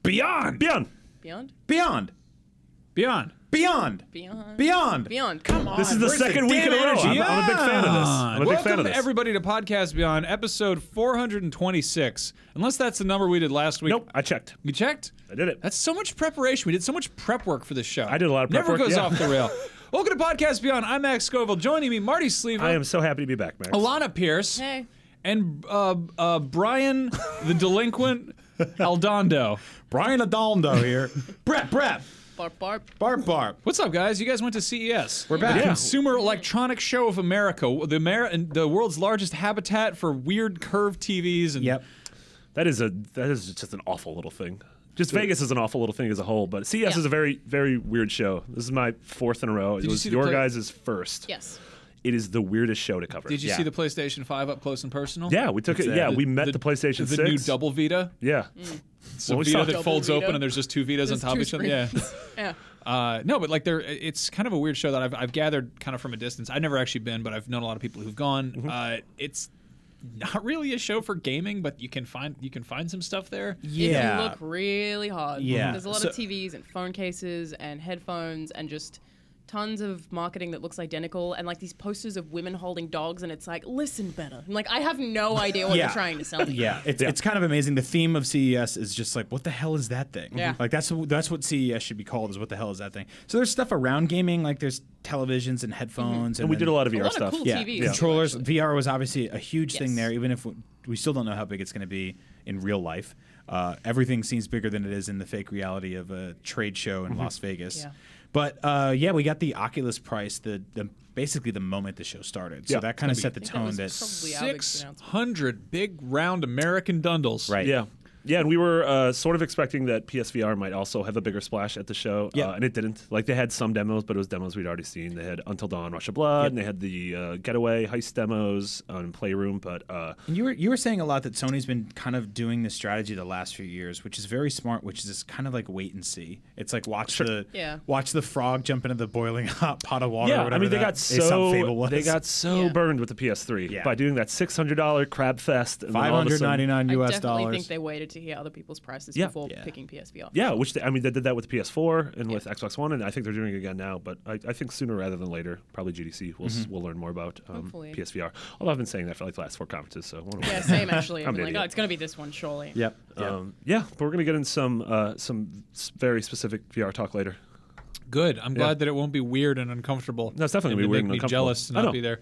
Beyond. Beyond. Beyond? Beyond. Beyond. Beyond. Beyond. Beyond. Beyond. Come on. This is the where's the second week in a damn row. energy? I'm a big fan of this. I'm a big fan Welcome of this. everybody to Podcast Beyond, episode 426. Unless that's the number we did last week. Nope, I checked. You checked? I did it. That's so much preparation. We did so much prep work for this show. I did a lot of prep Never work, goes yeah. off the rail. Welcome to Podcast Beyond. I'm Max Scoville. Joining me, Marty Sleazy. I am so happy to be back, Max. Alana Pierce. Hey. And Brian, the delinquent Aldondo. Brian Adaldo here. Brett. Barp, barp. Barb. What's up, guys? You guys went to CES. We're back. The Yeah. Consumer Electronics Show of America, the world's largest habitat for weird curved TVs. And Yep. That is just an awful little thing. Just Vegas is an awful little thing as a whole, but CES Yeah. is a very, very weird show. This is my fourth in a row. It you was see the your play- guys' first. Yes. It is the weirdest show to cover. Did you Yeah. see the PlayStation 5 up close and personal? Yeah, we took it. Yeah, we met the PlayStation 6. The new double Vita. Yeah. So Well, we Vita saw that double folds Vita. open and there's just two Vitas on There's top of two each other. Yeah. screens. Yeah. No, but like it's kind of a weird show that I've gathered kind of from a distance. I've never actually been, but I've known a lot of people who've gone. Mm-hmm. It's not really a show for gaming, but you can find some stuff there. If you Yeah. look really hard. Yeah. There's a lot So- of TVs and phone cases and headphones and just tons of marketing that looks identical and like these posters of women holding dogs and it's like, listen better. And, like, I have no idea what Yeah. they're trying to sell me. Yeah, it's kind of amazing. The theme of CES is just like, what the hell is that thing? Yeah. Like that's what CES should be called, is what the hell is that thing? So there's stuff around gaming, like there's televisions and headphones, And we did a lot of A VR lot stuff. of cool yeah, TVs. controllers. Actually. VR was obviously a huge thing Yes. there, even if we still don't know how big it's going to be in real life. Everything seems bigger than it is in the fake reality of a trade show in Las Vegas. Yeah. But yeah, we got the Oculus price basically the moment the show started. So Yeah. that kind of I set the think that tone was that probably our biggest announcement. 600 big round American dundles. right. Yeah. Yeah, and we were sort of expecting that PSVR might also have a bigger splash at the show, Yeah. and it didn't. Like, they had some demos, but it was demos we'd already seen. They had Until Dawn, Rush of Blood, and they had the Getaway heist demos on Playroom, but And you were saying a lot that Sony's been kind of doing this strategy the last few years, which is very smart, which is kind of like wait and see. It's like watch the frog jump into the boiling hot pot of water. yeah, or whatever I mean, they got Aesop Fable was. so burned with the PS3 Yeah. by doing that $600 crab fest. And then all of a sudden- $599 I US definitely dollars. think they waited to hear other people's prices Yeah. before Yeah. picking PSVR. Yeah, which they did that with PS4 and with Xbox One, and I think they're doing it again now. But I think sooner rather than later, probably GDC, we'll learn more about Hopefully. PSVR. Although I've been saying that for like the last 4 conferences, so I wonder Yeah, why. same actually. I'm I'm an like, idiot. oh, it's going to be this one, surely. Yep. Yeah, but we're gonna get in some very specific VR talk later. Good. I'm glad that it won't be weird and uncomfortable. No, it's definitely and gonna be weird make and me uncomfortable. jealous to I not know. be there.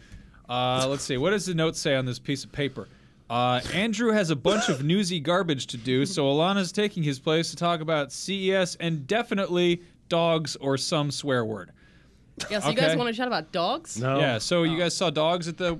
Let's see. What does the note say on this piece of paper? Andrew has a bunch of newsy garbage to do, so Alana's taking his place to talk about CES and definitely dogs or some swear word. Yeah, so you Okay. guys want to chat about dogs? No. Yeah, so you guys saw dogs at the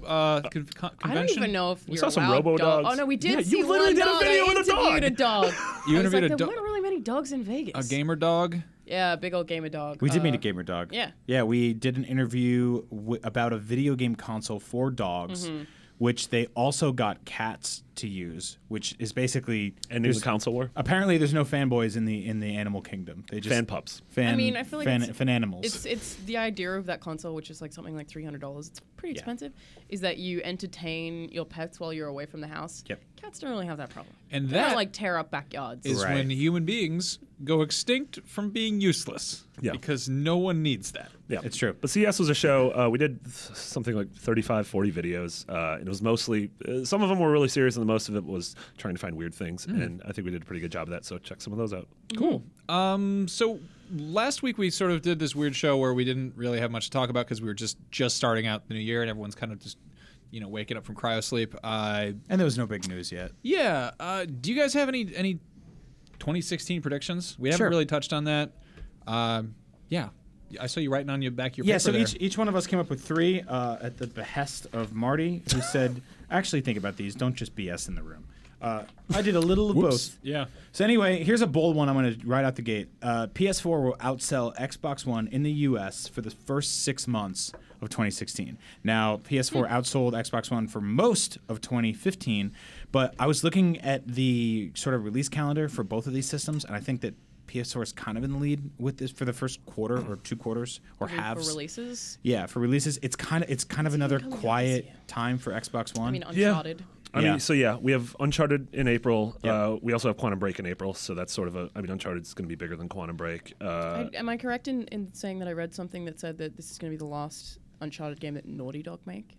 convention? I don't even know if you're saw some allowed robo-dogs. Oh, no, we did Yeah, see you literally one did a dog. video I with a dog. interviewed a dog. You I was interviewed like, a there dog? weren't really many dogs in Vegas. A gamer dog? Yeah, a big old gamer dog. We did meet a gamer dog. yeah. Yeah, we did an interview about a video game console for dogs, which they also got cats to use, which is basically Ending there's- the console war. Apparently, there's no fanboys in the animal kingdom. They just Fan pups. Fan, I mean, I feel like fan animals. It's the idea of that console, which is like something like $300. It's pretty Yeah. expensive. Is that you entertain your pets while you're away from the house? Yep. Cats don't really have that problem. And They don't that like tear up backyards. is Right. when human beings go extinct from being useless. Yeah. Because no one needs that. Yeah, It's true. But CES was a show. We did something like 35, 40 videos. And it was mostly, some of them were really serious, and the most of it was trying to find weird things. And I think we did a pretty good job of that. So check some of those out. Cool. So last week we sort of did this weird show where we didn't really have much to talk about because we were just starting out the new year and everyone's kind of just waking up from cryo sleep. And there was no big news yet. Yeah. Do you guys have any 2016 predictions? We haven't Sure. really touched on that. Yeah. I saw you writing on your back your Yeah, paper so there. each one of us came up with 3 at the behest of Marty, who said, actually think about these. Don't just BS in the room. I did a little of both. Yeah. So anyway, here's a bold one I'm going to right out the gate. PS4 will outsell Xbox One in the U.S. for the first 6 months of 2016. Now, PS4 outsold Xbox One for most of 2015, but I was looking at the sort of release calendar for both of these systems, and I think that PS4 is kind of in the lead with this for the first quarter or 2 quarters or halves. For releases? Yeah, for releases, it's kind of another coming out this quiet year? time for Xbox One. I mean, Uncharted. I mean, so yeah, we have Uncharted in April. Yep. We also have Quantum Break in April, so that's sort of a. I mean, Uncharted is going to be bigger than Quantum Break. Am I correct in saying that I read something that said that this is going to be the last Uncharted game that Naughty Dog make?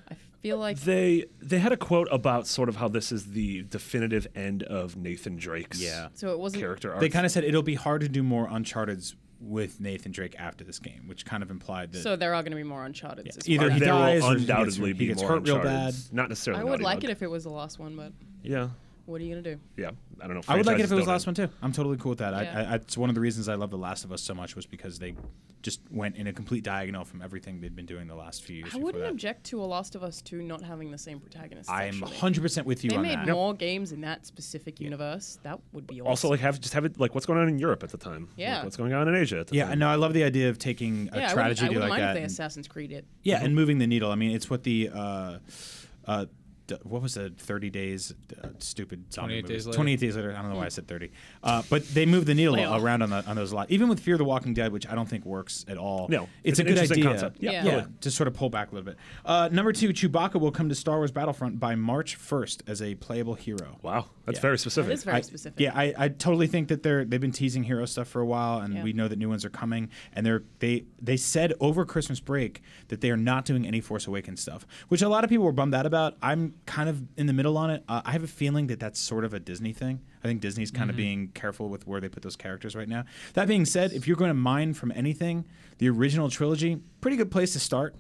I feel like they had a quote about sort of how this is the definitive end of Nathan Drake's so it wasn't character arc. They kind of said it'll be hard to do more Uncharted's with Nathan Drake after this game, which kind of implied that. So there are going to be more Uncharted. Either he there dies will or undoubtedly he be gets more hurt real Uncharted. bad. Not necessarily. I would Naughty like Dog. it if it was the last one, but Yeah. what are you going to do? Yeah. I don't know. I would like it if it was franchises the last don't one too. I'm totally cool with that. Yeah. It's one of the reasons I love The Last of Us so much was because they just went in a complete diagonal from everything they'd been doing the last few years. I before wouldn't that. object to a Last of Us 2 not having the same protagonist. I'm actually. 100% with you They on made that. more games in that specific universe. That would be awesome. Also, like have it like what's going on in Europe at the time. Yeah. Like, what's going on in Asia at the Yeah, time. no, I love the idea of taking a yeah, tragedy I wouldn't like mind that. if they and- Assassin's Creed it. Yeah, and moving the needle. I mean, it's what the what was it? 30 days, stupid zombie 28 days movies. later. 28 days later. I don't know why I said 30. But they moved the needle Playoff. around on those a lot. Even with Fear the Walking Dead, which I don't think works at all. No, it's it's a an good interesting idea. concept. Yeah, Yeah. yeah, totally. to sort of pull back a little bit. Number 2, Chewbacca will come to Star Wars Battlefront by March 1st as a playable hero. Wow, that's Yeah. very That specific. is very specific. Yeah, I totally think that they've been teasing hero stuff for a while, and Yeah. we know that new ones are coming. And they said over Christmas break that they are not doing any Force Awakens stuff, which a lot of people were bummed out about. I'm kind of in the middle on it. I have a feeling that that's sort of a Disney thing. I think Disney's kind of being careful with where they put those characters right now. That being said, if you're going to mine from anything, the original trilogy, pretty good place to start.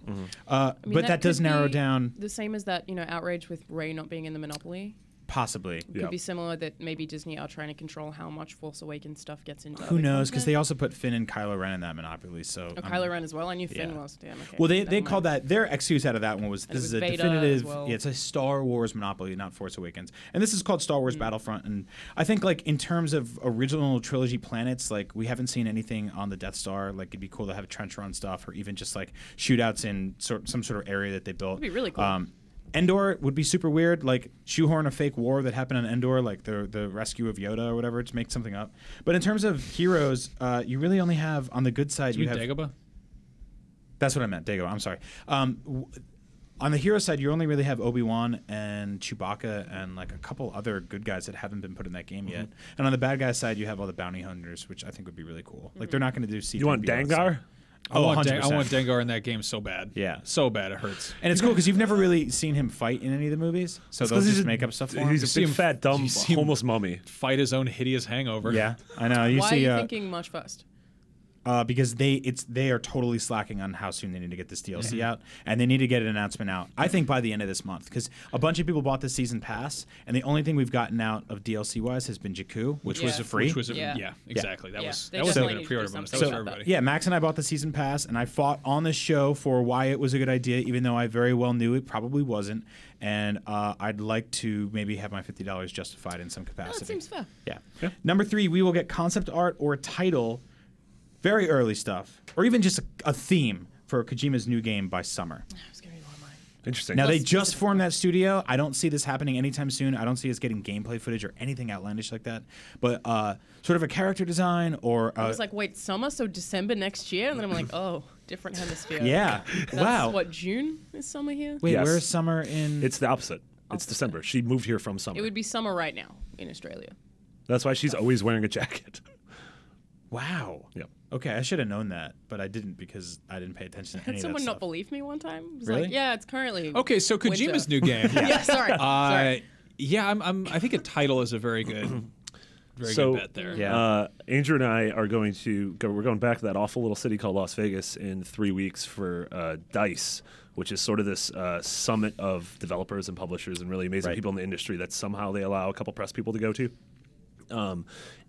I mean, But that does could narrow be down the same as that outrage with Rey not being in the Monopoly. possibly. Yeah. Could be similar that maybe Disney are trying to control how much Force Awakens stuff gets into. Who other knows? Because content. they also put Finn and Kylo Ren in that Monopoly. So Oh, Kylo Ren as well. I knew Finn yeah. was. Damn. Okay. Well, they never called mind. that their excuse out of that one was And it this was is a Vader definitive. as well. Yeah, it's a Star Wars Monopoly, not Force Awakens, and this is called Star Wars Battlefront. And I think like in terms of original trilogy planets, like we haven't seen anything on the Death Star. Like it'd be cool to have trench run stuff, or even just like shootouts in some sort of area that they built. That'd be really cool. Endor would be super weird, like shoehorn a fake war that happened on Endor, like the rescue of Yoda or whatever, to make something up. But in terms of heroes, you really only have on the good side. Do you You mean have Dagobah? that's what I meant. Dago, I'm sorry. On the hero side, you only really have Obi-Wan and Chewbacca and like a couple other good guys that haven't been put in that game yet. And on the bad guy side, you have all the bounty hunters, which I think would be really cool. Like they're not going to do C. You want Dangar? Oh, I 100%. want Dengar in that game so bad. Yeah. So bad it hurts. And it's cool because you've never really seen him fight in any of the movies, so they'll just make up stuff for him. He's a see big, him- fat, dumb, you see him- homeless mummy. Fight his own hideous hangover. Yeah, I know. You Why see, are you thinking March 1st? Because they are totally slacking on how soon they need to get this DLC out, and they need to get an announcement out. I think by the end of this month, because a bunch of people bought the season pass, and the only thing we've gotten out of DLC wise has been Jakku, which was Yeah. free. Which was Yeah. exactly. That Yeah, was they that wasn't definitely even a need to pre-order do bonus. That something was for about everybody. Yeah, Max and I bought the season pass, and I fought on the show for why it was a good idea, even though I very well knew it probably wasn't. And I'd like to maybe have my $50 justified in some capacity. That seems fair. Yeah. Number 3, we will get concept art or a title, very early stuff, or even just a theme for Kojima's new game by summer. It's gonna be one of mine. Interesting. Now, they Plus just specific formed that studio. I don't see this happening anytime soon. I don't see us getting gameplay footage or anything outlandish like that. But sort of a character design or... I was like, wait, summer, so December next year, and then I'm like, oh, different hemisphere. yeah. That's, Wow. What, June is summer here? Wait, Yes. where's summer in... It's the opposite. It's Opposite. December. She moved here from summer. It would be summer right now in Australia. That's why she's always wearing a jacket. Wow. Yep. Okay, I should have known that, but I didn't because I didn't pay attention to Had any someone of that not stuff. believe me one time? It was Really? like, yeah, it's currently Okay, so Kojima's winter. new game. Yeah, sorry. Sorry. Yeah, I think a title is a very good So, good bet there. Yeah. Andrew and I are going to go. We're going back to that awful little city called Las Vegas in 3 weeks for DICE, which is sort of this summit of developers and publishers and really amazing Right. people in the industry that somehow they allow a couple press people to go to.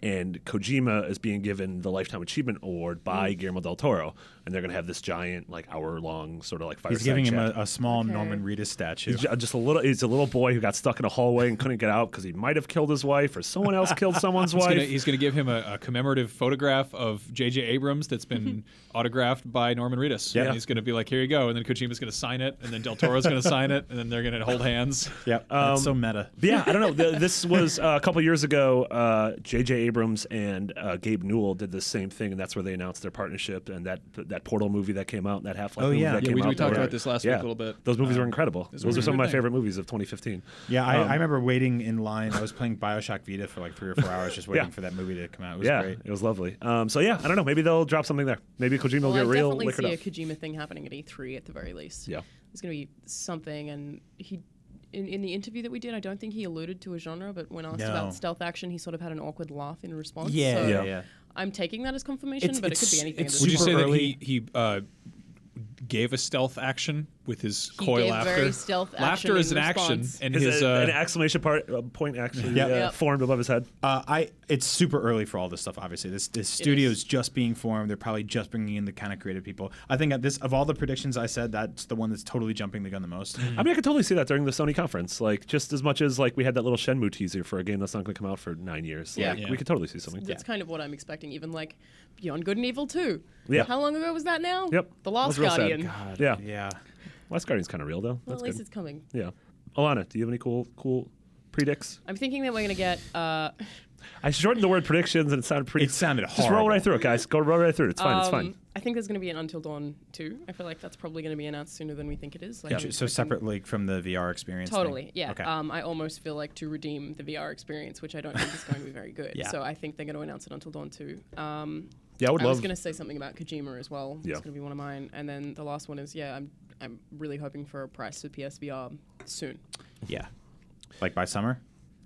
And Kojima is being given the Lifetime Achievement Award by Guillermo del Toro, and they're going to have this giant, like hour-long sort of like fireside He's giving him chat. a small Okay. Norman Reedus statue. He's just a little. He's a little boy who got stuck in a hallway and couldn't get out because he might have killed his wife or someone else killed someone's wife. He's going to give him a commemorative photograph of J.J. Abrams that's been autographed by Norman Reedus. Yeah. And he's going to be like, here you go. And then Kojima's going to sign it. And then Del Toro's going to sign it. And then they're going to hold hands. Yep. That's so meta. But yeah, I don't know. This was a couple years ago. J.J. Abrams and Gabe Newell did the same thing, and that's where they announced their partnership. And that Portal movie that came out, and that Half-Life movie that came out. We talked about this last week a little bit. Those movies were incredible. Those are some of my thing. favorite movies of 2015. Yeah, I remember waiting in line. I was playing Bioshock Vita for like 3 or 4 hours just waiting for that movie to come out. It was great. It was lovely. So yeah, I don't know. Maybe they'll drop something there. Maybe Kojima will Well, get I real definitely liquored see up. a Kojima thing happening at E3 at the very least. Yeah. There's going to be something, and he, in the interview that we did, I don't think he alluded to a genre, but when asked about stealth action, he sort of had an awkward laugh in response. So Yeah. I'm taking that as confirmation, but it could be anything. it's at Would this you say point. that early. he gave a stealth action with his He coy gave laughter? very stealth action Laughter is in an action, response. and Is his an exclamation point actually Yep. formed above his head? It's super early for all this stuff. Obviously, this studio is just being formed. They're probably just bringing in the kind of creative people. I think of all the predictions I said, that's the one that's totally jumping the gun the most. I mean, I could totally see that during the Sony conference. Like, just as much as like we had that little Shenmue teaser for a game that's not going to come out for 9 years. Yeah. Like, we could totally see something. That's kind of what I'm expecting. Even like Beyond Good and Evil 2. Yeah. How long ago was that now? Yep. The That Last was real sad. Guardian. God, Yeah. yeah. Last Guardian's kind of real though. Well, That's at least good. it's coming. Yeah. Alana, do you have any cool predicts? I'm thinking that we're going to get. I shortened the word predictions and it sounded pretty. It sounded Just roll horrible. right through it, guys. Go roll right through it. It's fine. It's fine. I think there's going to be an Until Dawn 2. I feel like that's probably going to be announced sooner than we think it is. Like, I'm So expecting- separately from the VR experience. Totally, thing? yeah. Okay. I almost feel like to redeem the VR experience, which I don't think is going to be very good. Yeah. So I think they're going to announce it Until Dawn 2. Yeah, I would I was love. going to say something about Kojima as well. Yeah. It's going to be one of mine. And then the last one is, I'm really hoping for a price for PSVR soon. Yeah. Like by summer?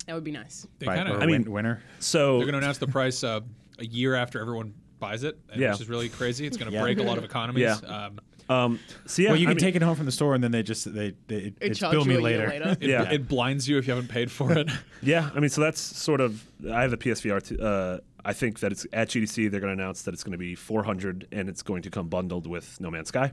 That would be nice. they By, kind or of I mean- winter? So they're going to announce the price a year after everyone buys it, Yeah. which is really crazy. It's going to Yeah. break a lot of economies. Yeah. So yeah, Well, you I can mean, take it home from the store and then they it's charge bill me you a later. year later. It, Yeah. it blinds you if you haven't paid for it. Yeah, I mean, so that's sort of. I have a PSVR. I think that it's at GDC. They're going to announce that it's going to be $400 and it's going to come bundled with No Man's Sky.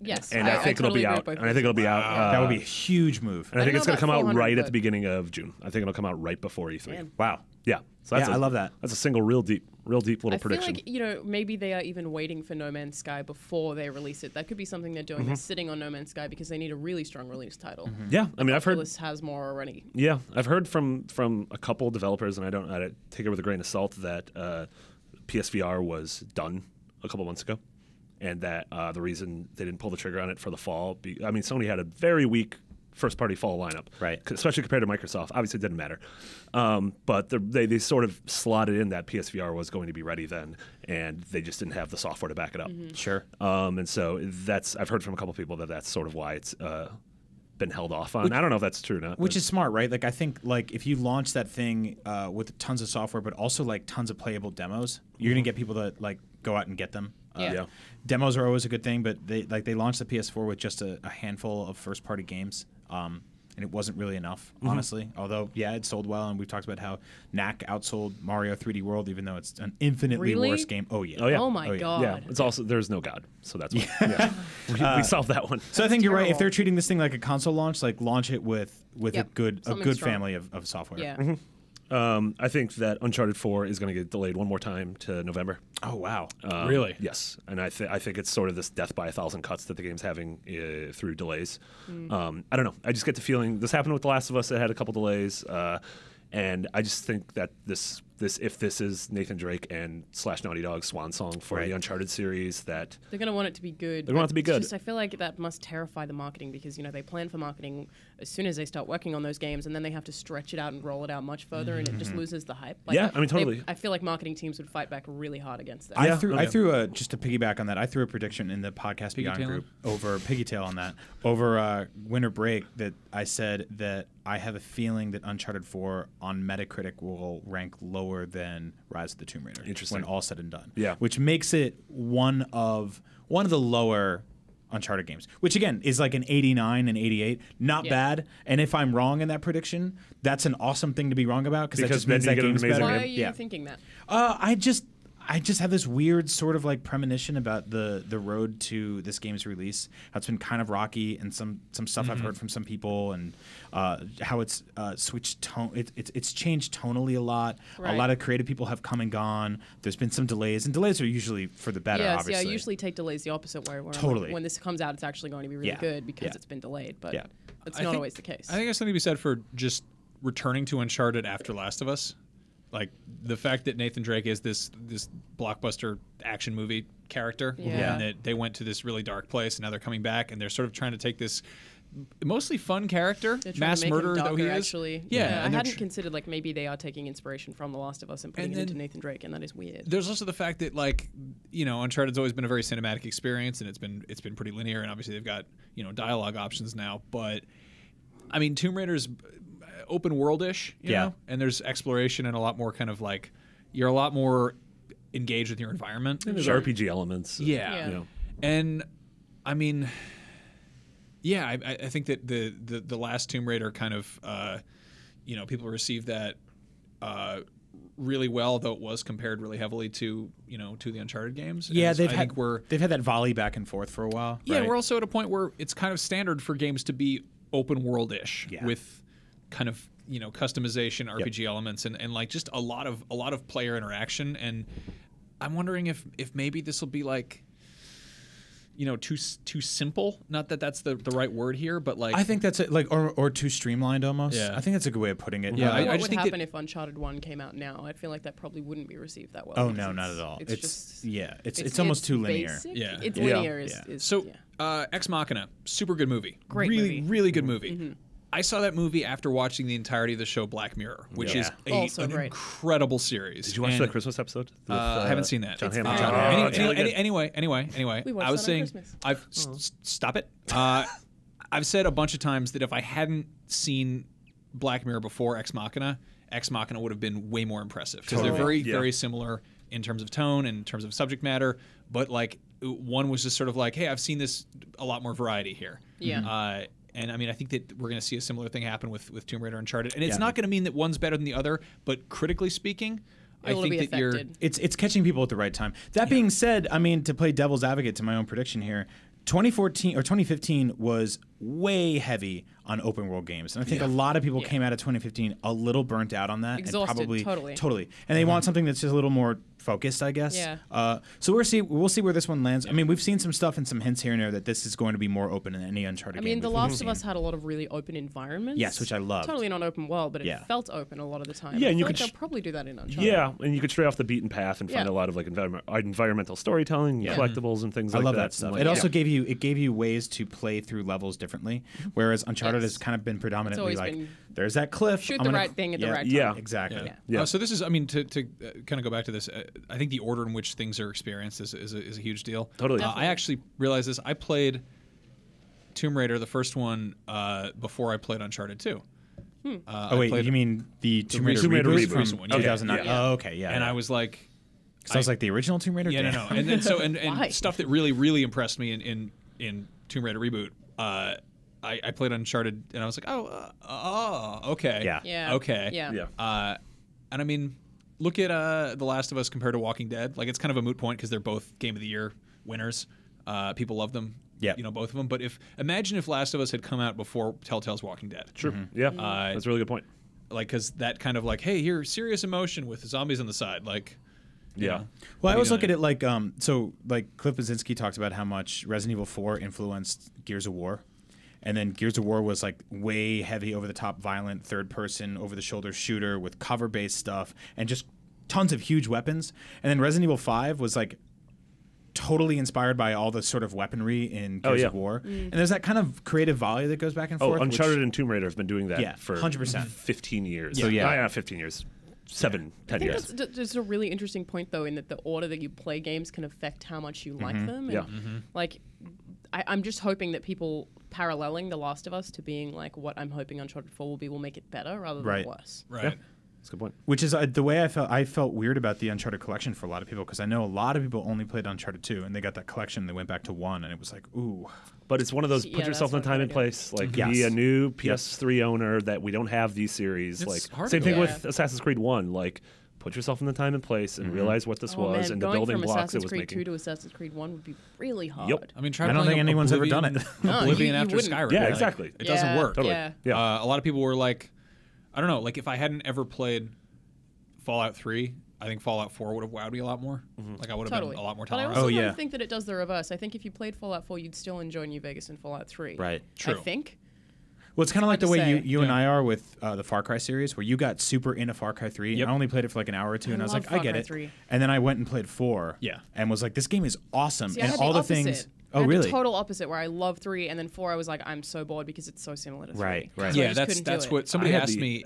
Yes. And I think totally it'll be agree out. with both And I think it'll be out. That would be a huge move. And I think don't it's know going to come about out 400, right at but- the beginning of June. I think it'll come out right before E3. Damn. Wow. Yeah. So that's Yeah, I love that. That's a single real deep little I prediction. feel like, maybe they are even waiting for No Man's Sky before they release it. That could be something they're doing. They're sitting on No Man's Sky because they need a really strong release title. Yeah, I mean, I've heard. Oculus has more already. Yeah, I've heard from a couple developers, and I take it with a grain of salt that PSVR was done a couple months ago, and that the reason they didn't pull the trigger on it for the fall. I mean, Sony had a very weak first-party fall lineup, Right. Especially compared to Microsoft. Obviously, it didn't matter, but they sort of slotted in that PSVR was going to be ready then, and they just didn't have the software to back it up. Sure. And so I've heard from a couple people that that's sort of why it's been held off on. I don't know if that's true or not. Which but- is smart, right? Like I think like if you launch that thing with tons of software, but also like tons of playable demos, you're gonna get people to like go out and get them. Yeah. Demos are always a good thing, but they launched the PS4 with just a handful of first party games. And it wasn't really enough, honestly. Although, yeah, it sold well, and we've talked about how Knack outsold Mario 3D World, even though it's an infinitely Really? worse game. Oh yeah. Oh, yeah. Oh my Oh, yeah. god. Yeah, it's also there's no God, so that's why. Yeah. We solved that one. So I think you're right. If terrible. they're treating this thing like a console launch, like launch it with Yep, a good something strong. family of software. Yeah. I think that Uncharted 4 is going to get delayed one more time to November. Oh wow. Really? Yes, and I think it's sort of this death by 1,000 cuts that the game's having through delays. I don't know. I just get the feeling this happened with The Last of Us. It had a couple delays, and I just think that if this is Nathan Drake and / Naughty Dog's swan song for Right. the Uncharted series, that They're going to want it to be good. They want it to be but good. it's just, I feel like that must terrify the marketing because, they plan for marketing as soon as they start working on those games, and then they have to stretch it out and roll it out much further, and it just loses the hype. Yeah, I mean, totally. I feel like marketing teams would fight back really hard against that. I threw okay. just to piggyback on that. I threw a prediction in the podcast Beyond Piggy-tailing? group over Piggytail on that over winter break that I said that I have a feeling that Uncharted 4 on Metacritic will rank lower than Rise of the Tomb Raider. Interesting. When all said and done. Yeah. Which makes it one of the lower Uncharted games, which again is like an 89 and 88, not Yeah. bad. And if I'm wrong in that prediction, that's an awesome thing to be wrong about because that Because just means then that you get an game's amazing better. Why game. are you Yeah. thinking that? I just have this weird sort of like premonition about the road to this game's release. How it's been kind of rocky, and some stuff I've heard from some people, and how it's switched tone. It's changed tonally a lot. A Right. lot of creative people have come and gone. There's been some delays, and delays are usually for the better. Yes, obviously. I usually take delays the opposite way. Where I'm like, Totally. when this comes out, it's actually going to be really Yeah. good because Yeah. it's been delayed. But Yeah. that's I not think- always the case. I think there's something to be said for just returning to Uncharted after Last of Us. like the fact that Nathan Drake is this blockbuster action movie character, Yeah. and that they went to this really dark place, and now they're coming back, and they're sort of trying to take this mostly fun character, They're trying mass to make murderer him though he darker, is. actually. Yeah, I and they're hadn't considered like maybe they are taking inspiration from The Last of Us and putting And it into then- Nathan Drake, and that is weird. There's also the fact that, like, you know, Uncharted's always been a very cinematic experience, and it's been pretty linear, and obviously they've got, you know, dialogue options now. But I mean, Tomb Raider's open world-ish, you know, and there's exploration and a lot more kind of like you're a lot more engaged with your environment. And there's RPG elements. Yeah. You know. And I mean, yeah, I think that the last Tomb Raider kind of, you know, people received that really well, though it was compared really heavily to, you know, to the Uncharted games. Yeah, And I think they've had that volley back and forth for a while. yeah, right? we're also at a point where it's kind of standard for games to be open world-ish with kind of, you know, customization, RPG elements, and like just a lot of player interaction. And I'm wondering if maybe this will be like, you know, too simple. Not that that's the right word here, but like I think that's it, like or too streamlined almost. Yeah. I think that's a good way of putting it. Yeah, What I would just think happen that- if Uncharted 1 came out now? I feel like that probably wouldn't be received that well. Oh because no, not at all. It's just it's almost too linear. basic. Yeah. It's Yeah. linear. Yeah. Is, So, yeah. Ex Machina, super good movie. Great really, movie. really good movie. I saw that movie after watching the entirety of the show Black Mirror, which is Also an great. incredible series. Did you watch And, the Christmas episode? With, I haven't seen that. John It's Hammond. fine. Oh, Any- it's really good. Anyway, We watched I was that on saying, Christmas. stop it. I've said a bunch of times that if I hadn't seen Black Mirror before Ex Machina would have been way more impressive because they're very, very similar in terms of tone and in terms of subject matter. But like one was just sort of like, hey, I've seen this a lot more variety here. Yeah. And I mean, I think that we're going to see a similar thing happen with Tomb Raider Uncharted. And it's not going to mean that one's better than the other, but critically speaking, It will I think be that you're. affected. It's catching people at the right time. That being said, I mean, to play devil's advocate to my own prediction here, 2014 or 2015 was way heavy on open world games, and I think a lot of people came out of 2015 a little burnt out on that, Exhausted, and probably totally. and they want something that's just a little more focused, I guess. Yeah. So we'll see where this one lands. I mean, we've seen some stuff and some hints here and there that this is going to be more open than any Uncharted I game. mean, The we've Last seen. of Us had a lot of really open environments. Yes, which I loved. Totally not open world, but it Yeah. felt open a lot of the time. Yeah, I and you feel like could they'll probably do that in Uncharted. Yeah, and you could stray off the beaten path and find Yeah. a lot of like environmental storytelling, collectibles, and things I like love that. that stuff. And, like, It also gave you ways to play through levels differently, whereas Uncharted Yes. has kind of been predominantly always like, been there's that cliff. shoot I'm the gonna- right thing at the right time. Yeah. Exactly. Yeah. Yeah. So this is, I mean, to kind of go back to this, I think the order in which things are experienced is a huge deal. Totally. I actually realized this. I played Tomb Raider, the first one, before I played Uncharted 2. Oh wait, you mean the Tomb Raider Tomb Raider reboot reboot. from one, yeah. 2009? Yeah. Oh, okay, yeah. And I was like, sounds like the original Tomb Raider. yeah, Damn. no. And then Why? and stuff that really impressed me in Tomb Raider reboot. I played Uncharted, and I was like, okay, Yeah. Yeah. okay, Yeah. Yeah. And I mean, look at The Last of Us compared to Walking Dead. Like, it's kind of a moot point because they're both Game of the Year winners. People love them. Yeah. You know, both of them. But imagine if Last of Us had come out before Telltale's Walking Dead. True. Yeah. Mm-hmm. That's a really good point. Like, because that kind of like, hey, here, serious emotion with zombies on the side. Like, you Yeah. know. Well, I always You know, look at it like so like Cliff Blazinski talked about how much Resident Evil 4 influenced Gears of War. And then Gears of War was like way heavy, over the top, violent, third person, over the shoulder shooter with cover based stuff and just tons of huge weapons. And then Resident Evil 5 was like totally inspired by all the sort of weaponry in Gears of War. And there's that kind of creative volley that goes back and Oh, forth. which- Uncharted and Tomb Raider have been doing that Yeah, for 100%. 15 years. So, yeah. Not 15 years. 10 I think years. that's a really interesting point, though, in that the order that you play games can affect how much you like them. And, Yeah. like, I'm just hoping that people paralleling The Last of Us to being like what I'm hoping Uncharted 4 will be will make it better rather than Right. worse. right. Yeah. That's a good point. Which is the way I felt weird about the Uncharted collection for a lot of people, because I know a lot of people only played Uncharted 2 and they got that collection, they went back to 1 and it was like, ooh. But it's one of those Yeah, put yourself in that's the time what and I'm place. Like, Yes. be a new PS3 owner that we don't have these series. It's Like, hard same to thing do. with Assassin's Creed 1. Like, put yourself in the time and place and realize what this Oh, was man, and the going building from blocks Assassin's it was Creed making. 2 to Assassin's Creed 1 would be really hard. Yep. I mean, try I don't playing think anyone's ever done Oblivion- it. No, Oblivion you after wouldn't. Skyrim. Yeah, Like, exactly. It doesn't Yeah, work. Totally. Yeah. Yeah. A lot of people were like, I don't know, like if I hadn't ever played Fallout 3, I think Fallout 4 would have wowed me a lot more. Like I would have Totally. been a lot more But I tolerant. also Oh, don't yeah. think that it does the reverse. I think if you played Fallout 4, you'd still enjoy New Vegas and Fallout 3. Right. True. I think. Well, it's kind of like the hard to way say. you and I are with the Far Cry series, where you got super into Far Cry 3. Yep. I only played it for like an hour or two, and I was love like, Far I get Cry it. 3. And then I went and played 4. Yeah. And was like, this game is awesome. See, I and had all the the things. opposite. Oh, I had really? The total opposite, where I love 3, and then 4, I was like, I'm so bored because it's so similar to 3. Right, right. So I Yeah, just couldn't do that's it. what somebody I had asked the- me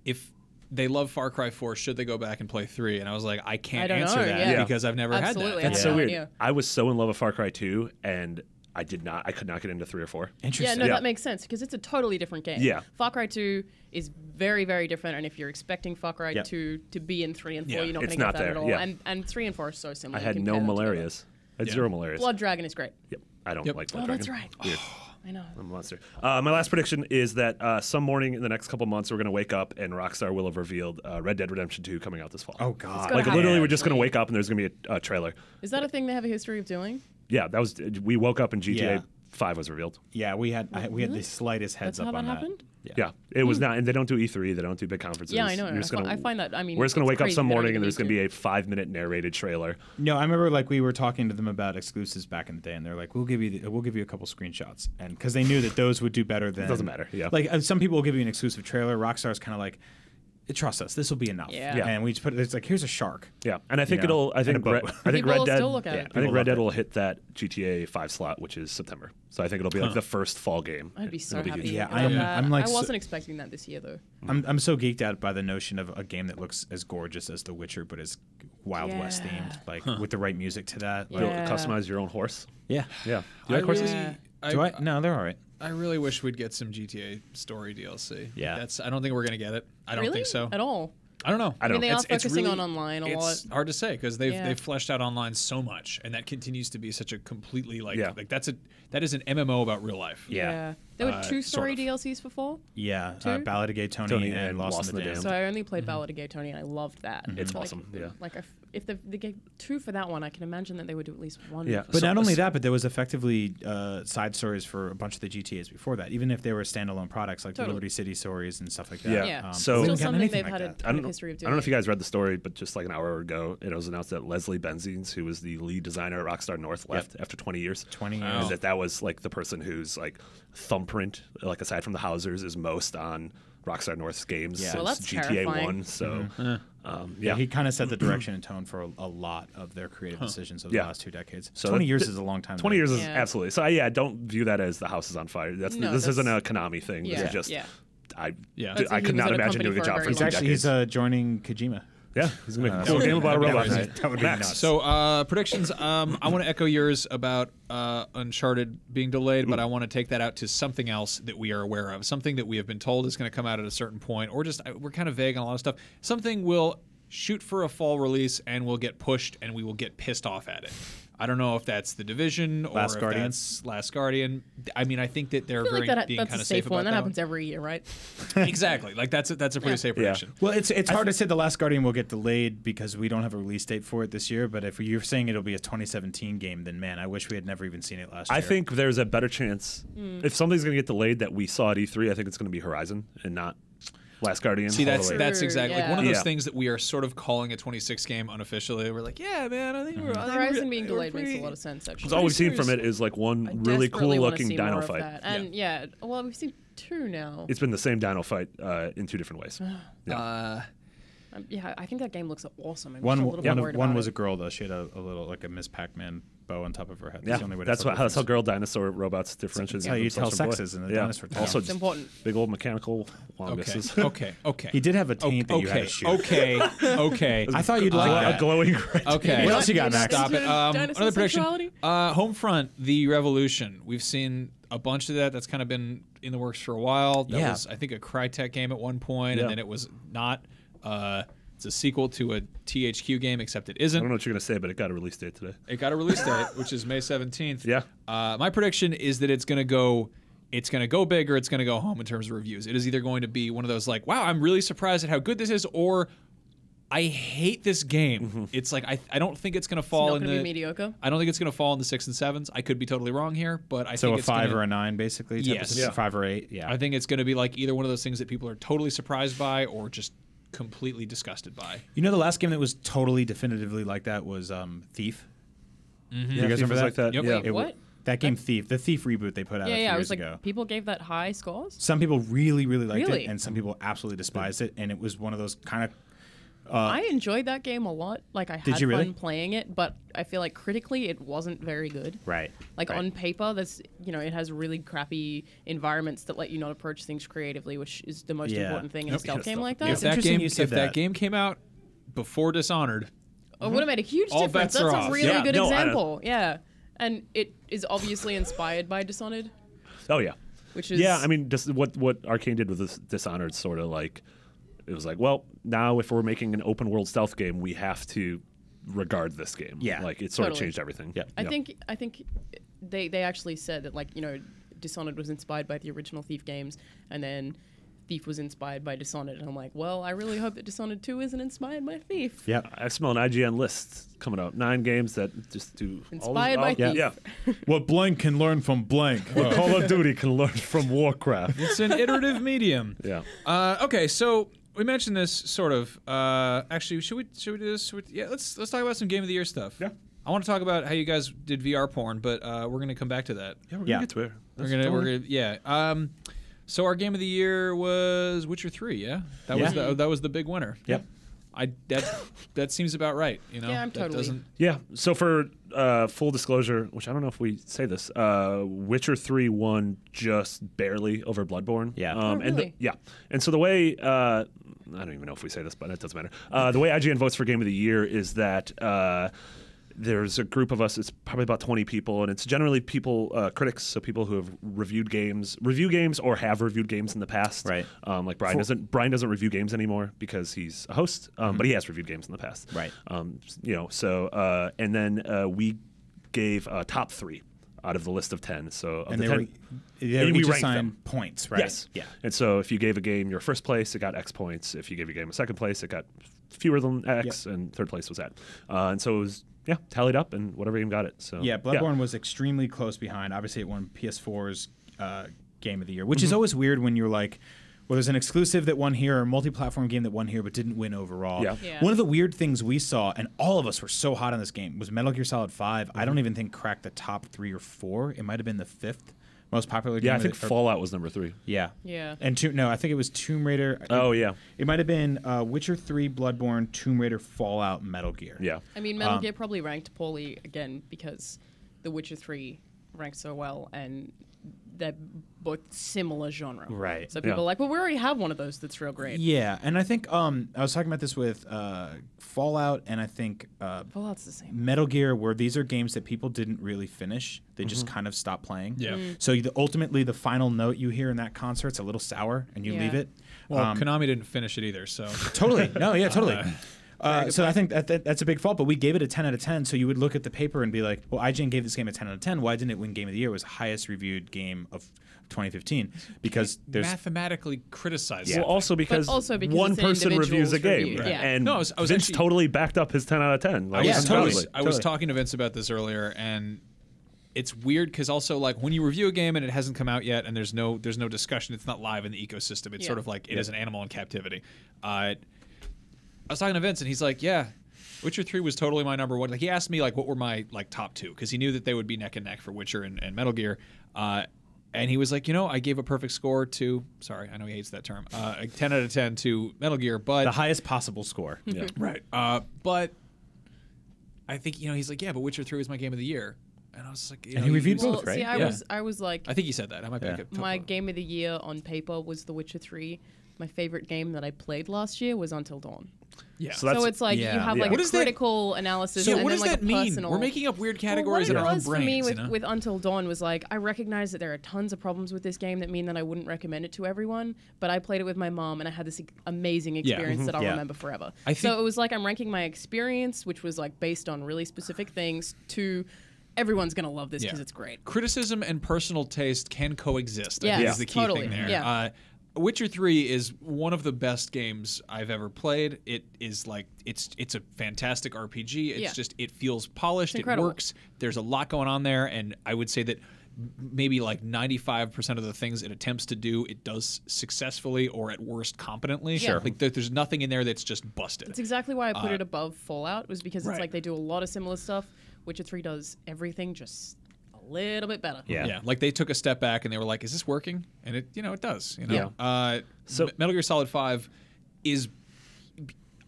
if they love Far Cry 4, should they go back and play 3? And I was like, I can't I don't answer know, that yeah. because I've never Absolutely, had that. That's I so had no weird. idea. I was so in love with Far Cry 2, and I could not get into 3 or 4. Yeah, Interesting. no, Yeah. that makes sense because it's a totally different game. Yeah. Far Cry 2 is very, very different, and if you're expecting Far Cry Yeah. 2 to be in 3 and 4, Yeah, you're not it's going to get not that there, at all. yeah. And 3 and 4 are so similar. I you had compare no them together. malarias. I had Yeah. 0 malarias. Blood Dragon is great. Yep. I don't Yep. like Blood Oh, Dragon. that's right. Weird. I know. I'm a monster. My last prediction is that some morning in the next couple months, we're going to wake up and Rockstar will have revealed Red Dead Redemption 2 coming out this fall. Oh, God. gonna Like, happen, literally, we're just going to actually. wake up and there's going to be a trailer. Is that a thing they have a history of doing? Yeah, that was. We woke up and GTA Yeah. 5 was revealed. Yeah, we had Really? the slightest heads That's up how on that that. happened? Yeah, it was not, and they don't do E3. They don't do big conferences. Yeah, I know. You're just I gonna, find that, I mean, we're just going to it's wake up crazy some they don't morning even and there's need going to be a 5-minute narrated trailer. No, I remember like we were talking to them about exclusives back in the day, and they're like, "We'll give you a couple screenshots," and because they knew that those would do better than. doesn't matter, yeah. Like some people will give you an exclusive trailer. Rockstar's kind of like, trust us, this will be enough. Yeah. Yeah. And we just put it's like, here's a shark. Yeah, and I think You know, it'll. I think and a boat. I think People Red will Dead. still look at it. I People think Red love Dead it. will hit that GTA 5 slot, which is September. So I think it'll be like the first fall game. I'd be so It'll happy. huge. Yeah, about I'm- that. I'm like I so- wasn't expecting that this year, though. I'm so geeked out by the notion of a game that looks as gorgeous as The Witcher, but is Wild West Yeah. themed, like with the right music to that. Yeah. Like, Build- Customize your own horse. yeah. Yeah, you I like horses? really- Do I? No, they're all right. I really wish we'd get some GTA story DLC. Yeah. I don't think we're gonna get it. I don't Really? think so. At all? I don't know. I don't. they are It's focusing really- on online a lot. It's hard to say because they've Yeah. fleshed out online so much, and that continues to be such a completely Yeah. that is an MMO about real life. Yeah. There were 2 story sort of. DLCs for 4. Yeah, Two? Ballad of Gay Tony, Tony and and Lost in the Dam. So I only played Ballad of Gay Tony, and I loved that. It's Like- awesome. Yeah. Like, if they gave 2 for that one, I can imagine that they would do at least 1. Yeah. But So- not only that, but there was effectively side stories for a bunch of the GTAs before that, even if they were standalone products like the Totally. Liberty City stories and stuff like that. Yeah. Yeah. So- Still we haven't gotten something anything they've like had that. a I don't ton know. of history of I doing. don't know if you guys read the story, but just like an hour ago, it was announced that Leslie Benzies, who was the lead designer at Rockstar North, left after 20 years. 20 Wow. years. And that was like the person whose like thumbprint, like aside from the Housers, is most on Rockstar North's games Yeah. since Well, that's GTA terrifying. 1. So Yeah, he kind of set the direction and tone for a lot of their creative decisions over Yeah. the last 2 decades. So 20 that- years is a long time. 20 years is Yeah. absolutely. So yeah, don't view that as the house is on fire. No, This isn't a that's- Konami thing. This Yeah. is just Yeah. Yeah. That's- I he could was not at a imagine company doing a for a job very for He's long 2 time. actually decades. joining Kojima. Yeah, he's gonna make a that cool game about a would be robot. crazy. That would be Max. nuts. So predictions. I want to echo yours about Uncharted being delayed, but I want to take that out to something else that we are aware of, something that we have been told is going to come out at a certain point, or just we're kind of vague on a lot of stuff. Something will shoot for a fall release and will get pushed, and we will get pissed off at it. I don't know if that's The Division or Last if Guardian? that's Last Guardian. I mean, I think that they're I feel very like being that's kind a of safe safe one. about That happens every year, right? Exactly. Like that's a pretty safe prediction. Well, it's hard to say The Last Guardian will get delayed because we don't have a release date for it this year. But if you're saying it'll be a 2017 game, then man, I wish we had never even seen it last year. I think there's a better chance Hmm. if something's going to get delayed that we saw at E3. I think it's going to be Horizon and not Last Guardian. See, that's Totally. that's exactly like one of those Yeah. things that we are sort of calling a 26 game unofficially. We're like, yeah, man, I think we're I think Horizon we're- being we're delayed pretty- makes a lot of sense, actually. Because all we've seen from it seriously. is like one I really cool desperately wanna looking see more dino of fight. that. And yeah, well, we've seen 2 now. It's been the same dino fight in 2 different ways. Yeah, I think that game looks awesome. I'm one just a little bit worried one about was it. a girl though. She had a little like a Miss Pac-Man bow on top of her head. Yeah, the only way to that's tell what the that's how difference. girl dinosaur robots differentiate. That's how you tell themselves from sexes boy. in the dinosaur town. Also, It's just important. big old mechanical longuses. Okay. He did have a taint that you had to shoot. Okay. I thought you'd like A that. glowing red. Okay. What else you got, Max? Stop it. Dinosaur Another prediction. sexuality? Homefront, The Revolution. We've seen a bunch of that. That's kind of been in the works for a while. That Yeah. was, I think, a Crytek game at one point, Yeah. and then it was not. It's a sequel to a THQ game, except it I isn't. don't know what you're gonna say, but it got a release date today. It got a release date, which is May 17th. Yeah. My prediction is that it's going to go big or it's going to go home in terms of reviews. It is either going to be one of those like, wow, I'm really surprised at how good this is, or I hate this game. It's like I don't think it's going to It's fall not in going to the be mediocre. I don't think it's going to fall in the 6 and 7s. I could be totally wrong here, but I So think a it's 5 gonna, or a 9, basically. type of Yes. system? Yeah. 5 or 8. Yeah. I think it's going to be like either one of those things that people are totally surprised by or just completely disgusted by. You know, the last game that was totally definitively like that was Thief. Yeah, you guys Thief remember was that? like that? Yep. Yeah. Wait, what? That game Thief, the Thief reboot they put out a few I years was like, ago. people gave that high scores. Some people really, really liked Really? it, and some people absolutely despised it. And it was one of those kind of. I enjoyed that game a lot. Like I had you really? fun playing it, but I feel like critically it wasn't very good. Right. Like right. on paper, there's it has really crappy environments that let you not approach things creatively, which is the most Yeah. important thing in a Nope, stealth yeah, game stuff. like Yeah, that. it's If that interesting game, you said if that that. game came out before Dishonored, It would have made a huge All difference. bets are That's a off. really Yeah, good no, I- example. Yeah, and it is obviously inspired by Dishonored, Oh yeah. which is Yeah, I mean, just what Arcane did with this Dishonored, sort of like, it was like, well, now if we're making an open world stealth game, we have to regard this game. Yeah. like it sort of Totally. changed everything. Yeah. I think they actually said that Dishonored was inspired by the original Thief games, and then Thief was inspired by Dishonored, and I'm like, well, I really hope that Dishonored 2 isn't inspired by Thief. Yeah. I smell an IGN list coming out. 9 games that just do Inspired by yeah, Thief. yeah. What blank can learn from blank. What Call of Duty can learn from Warcraft. it's an iterative medium. Yeah. Okay, so we mentioned this sort of. Actually, should we do this? Yeah, let's talk about some Game of the Year stuff. Yeah. I want to talk about how you guys did VR porn, but we're gonna come back to that. Yeah, we're Yeah. gonna get to it. We're gonna yeah. So our Game of the Year was Witcher 3. Yeah, that was the big winner. Yep. That seems about right. You know. Yeah, I'm That totally. doesn't- Yeah. So for full disclosure, which I don't know if we say this, Witcher 3 won just barely over Bloodborne. Yeah. Oh, And really? and so the way I don't even know if we say this, but it doesn't matter. The way IGN votes for Game of the Year is that there's a group of us. It's probably about 20 people, and it's generally people, critics, so people who have review games, or have reviewed games in the past. Right. Like Brian doesn't review games anymore because he's a host, but he has reviewed games in the past. Right. So and then we gave top 3 out of the list of 10. So of And the they 10, were they and we each ranked assigned them. points, right? Yes. Yeah. And so if you gave a game your first place, it got X points. If you gave a game a second place, it got fewer than X, and third place was that. And so it was tallied up, and whatever game got it. So Yeah, Bloodborne was extremely close behind. Obviously, it won PS4's Game of the Year, which is always weird when you're like, well, there's an exclusive that won here, or a multi-platform game that won here, but didn't win overall. Yeah. Yeah. One of the weird things we saw, and all of us were so hot on this game, was Metal Gear Solid 5. I don't even think cracked the top 3 or 4. It might have been the 5th most popular game. Yeah, I of think the- or- Fallout was number 3. Yeah. Yeah. And I think it was Tomb Raider. Oh yeah, It might have been Witcher 3, Bloodborne, Tomb Raider, Fallout, Metal Gear. yeah. I mean, Metal Gear probably ranked poorly again because The Witcher 3 ranked so well, and they're both similar genre. Right. So people Yeah. are like, well, we already have one of those that's real great. Yeah, and I think I was talking about this with Fallout, and I think Fallout's the same. Metal Gear, where these are games that people didn't really finish; they just kind of stopped playing. Yeah. So ultimately, the final note you hear in that concert's a little sour, and you Yeah. leave it. Well, Konami didn't finish it either, so Totally. No, yeah, totally. So I think that's a big fault, but we gave it a 10 out of 10. So you would look at the paper and be like, well, IGN gave this game a 10 out of 10. Why didn't it win Game of the Year? It was the highest reviewed game of 2015 because there's mathematically criticized. Well, also because, also because one it's an person reviews a game, individual's review, yeah. and No, I was Vince actually- totally backed up his 10 out of 10. Like, Yeah, totally. I was talking to Vince about this earlier, and it's weird because also like when you review a game and it hasn't come out yet, and there's no discussion, it's not live in the ecosystem. It's Yeah. sort of like it is an animal in captivity. I was talking to Vince, and he's like, "Yeah, Witcher 3 was totally my number one." Like he asked me like what were my like top 2 because he knew that they would be neck and neck for Witcher and Metal Gear. And he was like, I gave a perfect score to. Sorry, I know he hates that term. A 10 out of 10 to Metal Gear, but the highest possible score. Yeah. right. But I think he's like, yeah, but Witcher 3 was my game of the year, and I was like, And he reviewed Well, both, right? see, Yeah. I was like, I think he said that. I might be Yeah. my game of the year on paper was The Witcher 3. My favorite game that I played last year was Until Dawn. Yeah. So that's- So it's like yeah. you have Yeah. like What a does that- critical analysis. So and what then, does like, that a mean? personal- We're making up weird Well, categories what in it our own was brains. for me you know? with Until Dawn was like I recognize that there are tons of problems with this game that mean that I wouldn't recommend it to everyone. But I played it with my mom and I had this amazing experience that I'll Yeah. remember forever. I So think- it was like I'm ranking my experience, which was like based on really specific things, to everyone's gonna love this because it's great. Criticism and personal taste can coexist. I Yeah, think is the key totally. thing there. Yeah. Witcher 3 is one of the best games I've ever played. It is like it's a fantastic RPG. It's Yeah. just it feels polished. It incredible. works. There's a lot going on there, and I would say that maybe like 95% of the things it attempts to do, it does successfully or at worst competently. Sure. Like there's nothing in there that's just busted. It's exactly why I put it above Fallout was because right. it's like they do a lot of similar stuff. Witcher 3 does everything just a little bit better. Yeah, like they took a step back and they were like, "Is this working?" And it does. So Metal Gear Solid 5 is,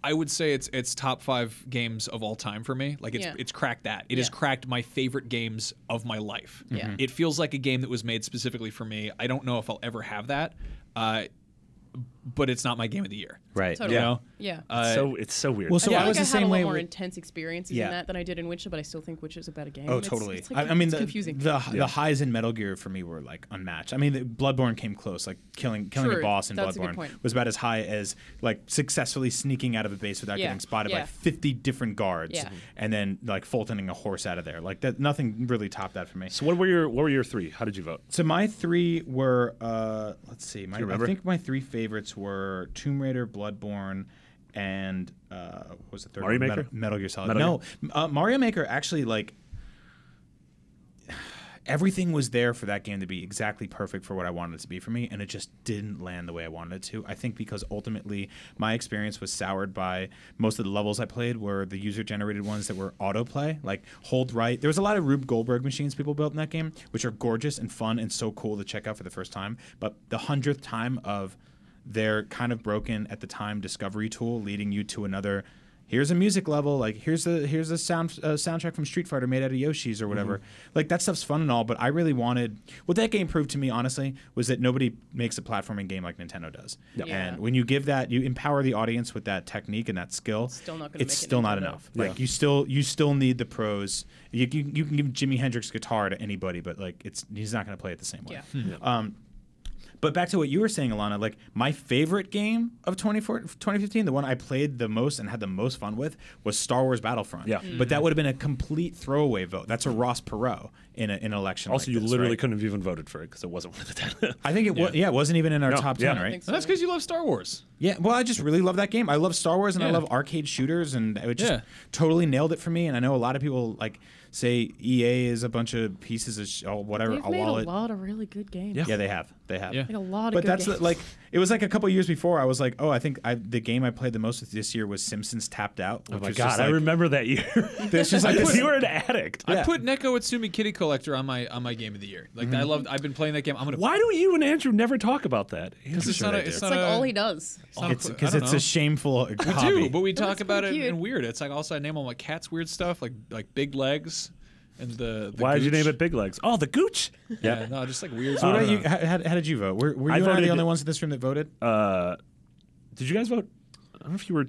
I would say it's top 5 games of all time for me. Like it's cracked that. It has cracked my favorite games of my life. Yeah. It feels like a game that was made specifically for me. I don't know if I'll ever have that. But it's not my game of the year. Right. Totally. You know? Yeah. It's so weird. Well, so I I feel was like the I had a same lot way more with- intense experiences Yeah. in that than I did in Witcher, but I still think Witcher's a better game. Oh, It's- totally. It's like, I mean, it's the confusing. the highs in Metal Gear for me were like unmatched. I mean, Bloodborne came close. Like killing a True. boss in That's a good Bloodborne point. was about as high as like successfully sneaking out of a base without getting spotted by 50 different guards, Yeah. and then like Fultoning a horse out of there. Like that, nothing really topped that for me. So what were your 3? How did you vote? So my 3 were let's see. you I remember? think my 3 favorites were Tomb Raider, Bloodborne, and what was the third Mario one? Maker? Metal Gear Solid. Metal No, Mario Maker actually like everything was there for that game to be exactly perfect for what I wanted it to be for me, and it just didn't land the way I wanted it to. I think because ultimately my experience was soured by most of the levels I played were the user-generated ones that were autoplay, like hold right. There was a lot of Rube Goldberg machines people built in that game, which are gorgeous and fun and so cool to check out for the first time. But the 100th time of their kind of broken at the time discovery tool leading you to another. Here's a music level, like here's the soundtrack from Street Fighter made out of Yoshi's or whatever. Like that stuff's fun and all, but I really wanted what that game proved to me, honestly, was that nobody makes a platforming game like Nintendo does. Yeah. And when you give that, you empower the audience with that technique and that skill. It's still not gonna It's make it still not Nintendo. enough. Like you still need the pros. You can give Jimi Hendrix guitar to anybody, but like he's not going to play it the same way. Yeah. But back to what you were saying, Alana, like my favorite game of 2015, the one I played the most and had the most fun with, was Star Wars Battlefront. Yeah. But that would have been a complete throwaway vote. That's a Ross Perot in an election. Also, like you this, literally right? couldn't have even voted for it because it wasn't one of the 10. I think it was. Yeah, it wasn't even in our No, top yeah. 10, I right? think so. And that's because you love Star Wars. Yeah, well, I just really love that game. I love Star Wars and I Yeah. love arcade shooters, and it just Yeah. totally nailed it for me. And I know a lot of people like say EA is a bunch of pieces of whatever. They've a made wallet. a lot of really good games. Yeah. Yeah, they have. Yeah. Like a lot of But good that's games. like it was like a couple years before. I was like, oh, I think the game I played the most this year was Simpsons Tapped Out. Oh which my was god, just I like, remember that year. It's just like Because this, you were an addict. Yeah. I put Neko Utsumi Kitty Collector on my game of the year. Like I've been playing that game. I'm gonna. Why do you and Andrew never talk about that? Because it's Sure not a. they do. It's It's not like a, all he does. not it's I because don't it's know. a shameful We hobby. do, but we talk it's about kinda it cute. in weird. It's like also I name all my cat's weird stuff, like big legs, and the Why did you gooch. name it Big Legs? Oh, the gooch. Yeah, no, just like weird. So what I about don't you? know. How did you vote? Were you I and I the voted- only ones in this room that voted? Did you guys vote? I don't know if you were.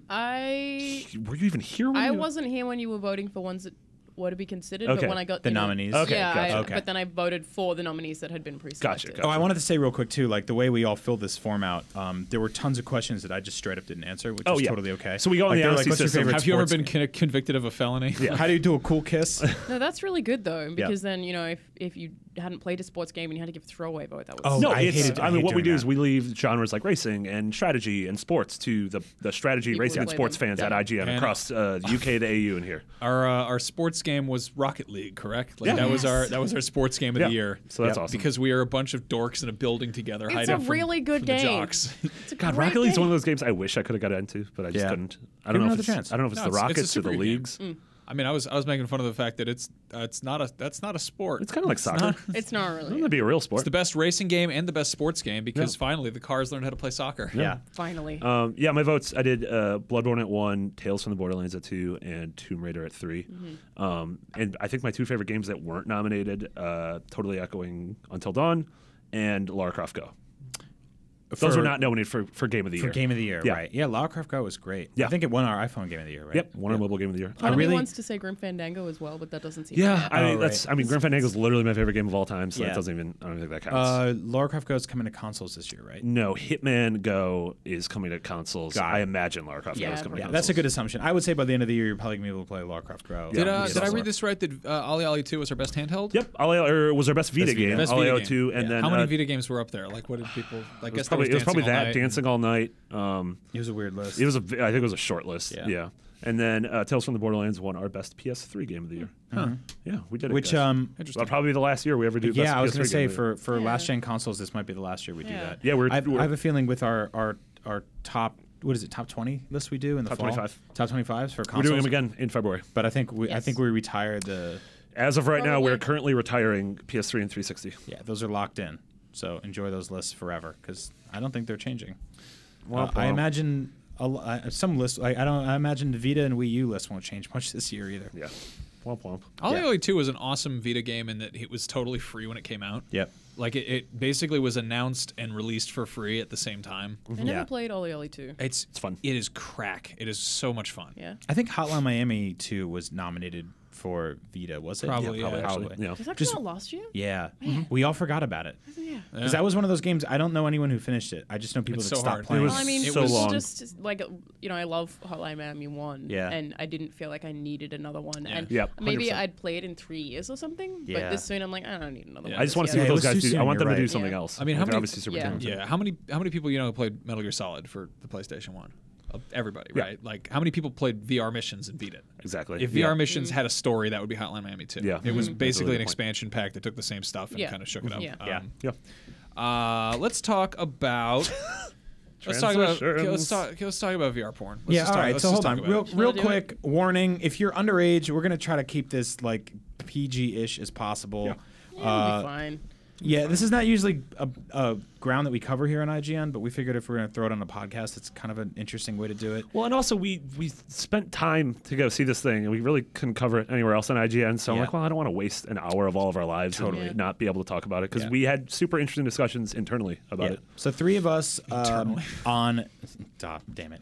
Were you even here? When I you- wasn't here when you were voting for ones that were to be considered, Okay. but when I got The you know- nominees. Okay, yeah, gotcha. Okay. but then I voted for the nominees that had been pre-selected. Gotcha. Oh, I wanted to say real quick too, like the way we all filled this form out, there were tons of questions that I just straight up didn't answer, which Oh, is yeah. totally okay. So we go on the they're honesty what's your system. favorite Have you ever sports been game? convicted of a felony? Yeah. How do you do a cool kiss? No, that's really good though, because then you know if you hadn't played a sports game and you had to give a throwaway vote, that was Oh, No, I it's, hated- I I mean, hate what we doing do is that. we leave genres like racing and strategy and sports to the strategy, People racing, who and play sports them. fans Yeah. at IGN And- across the UK, the AU, and here. Our sports game was Rocket League, correct? Like Yeah. that was our sports game of Yeah. the year. So that's Yeah. awesome. Because we are a bunch of dorks in a building together. It's hiding a from- really good from the game. jocks. It's a God, great Rocket League's game. one of those games I wish I could have got into, but I just Yeah. couldn't. I Give don't know if another it's, chance. I don't know if it's No, the it's a Rockets or the super game. leagues. I mean, I was making fun of the fact that that's not a sport. It's kind of like soccer. It's not really. Wouldn't that be a real sport? It's the best racing game and the best sports game because finally the cars learned how to play soccer. Yeah. Finally. Yeah, my votes. I did Bloodborne at 1, Tales from the Borderlands at 2, and Tomb Raider at 3. And I think my 2 favorite games that weren't nominated, totally echoing Until Dawn and Lara Croft Go. Those For- were not nominated for Game of the Year. For Game of the Year, Yeah. right? Yeah, Lara Croft Go was great. Yeah. I think it won our iPhone Game of the Year, right? Yep, one on mobile Game of the Year. Part of me really- wants to say Grim Fandango as well, but that doesn't seem. Yeah, fair. I mean Oh, that's. right. I mean, Grim Fandango is literally my favorite game of all time, so Yeah. that doesn't even. I don't think that counts. Lara Croft Go is coming to consoles this year, right? No, Hitman Go is coming to consoles. Got it. I imagine Lara Croft Go Yeah, is coming to Yeah, consoles. that's a good assamount. I would say by the end of the year, you're probably gonna be able to play Lara Croft Go. Did Yeah, I yeah. read this right? That Ollie Ollie 2 was our best handheld? Yep, was our best Vita Best Vita. game. Best Ollie Vita O game. 2, and Yeah. then How many Vita games were up there? Like, what did people? I it guess was probably that Dancing All Night. It was a weird list. It was I think it was a short list. Yeah. Yeah. And then Tales from the Borderlands won our best PS3 game of the year. Yeah, we did it. Which guys. Interesting. That'll probably be the last year we ever do. yeah, best I was PS3 gonna say game of the year. for Yeah. last gen consoles, this might be the last year we do Yeah. that. Yeah, we're- I have a feeling with our top. What is it? Top 20 list we do in the Top fall. 25. Top 25s for We're consoles. doing them again in February. But I think we Yes. retired the As of right now, Probably. we're currently retiring PS3 and 360. Yeah, those are locked in. So enjoy those lists forever because I don't think they're changing. Womp I womp. imagine some lists. I imagine the Vita and Wii U list won't change much this year either. Yeah. Womp womp. Ollie Ollie 2 was an awesome Vita game in that it was totally free when it came out. Yep. Like it basically was announced and released for free at the same time. I never Yeah. played Ollie Ollie 2. It's fun. It is crack. It is so much fun. Yeah. I think Hotline Miami 2 was nominated for Vita. Was it? Probably, Probably, yeah. actually. Yeah. Was that Just- not last year? Yeah. We all forgot about it. Yeah. Because that was one of those games. I don't know anyone who finished it. I just know people It's that so stopped hard. playing. It was Well, I mean, so it was long. just like, I love Hotline Miami 1. Yeah. And I didn't feel like I needed another one. Yeah. And Yep, maybe 100%. I'd play it in 3 years or something. Yeah. But this soon I'm like, I don't need another Yeah. one. I just want to see Yeah. what it those was guys too do. I soon, want them you're to do right. something Yeah. else. I mean, how They're many- obviously super Yeah. talented. Yeah. How many people played Metal Gear Solid for the PlayStation 1? Everybody, Yeah. right? Like, how many people played VR missions and beat it? Exactly. If Yeah. VR missions had a story, that would be Hotline Miami 2. Yeah. It was Mhm. basically That's a really an good point. expansion pack that took the same stuff and Yeah. kind of shook it up. Yeah. Yeah. Yeah. Let's talk about. Let's talk about. Transitions. Let's talk about VR porn. Yeah, all right. Let's So just hold talk on, about it. real Wanna do quick warning: if you're underage, we're gonna try to keep this like PG-ish as possible. Yeah. Yeah, it'll be fine. Yeah, this is not usually a ground that we cover here on IGN, but we figured if we're gonna throw it on a podcast, it's kind of an interesting way to do it. Well, and also we spent time to go see this thing, and we really couldn't cover it anywhere else on IGN. So I'm Yeah. like, well, I don't want to waste an hour of all of our lives Totally. and not be able to talk about it because Yeah. we had super interesting discussions internally about it. So 3 of us Internally. on. Damn it.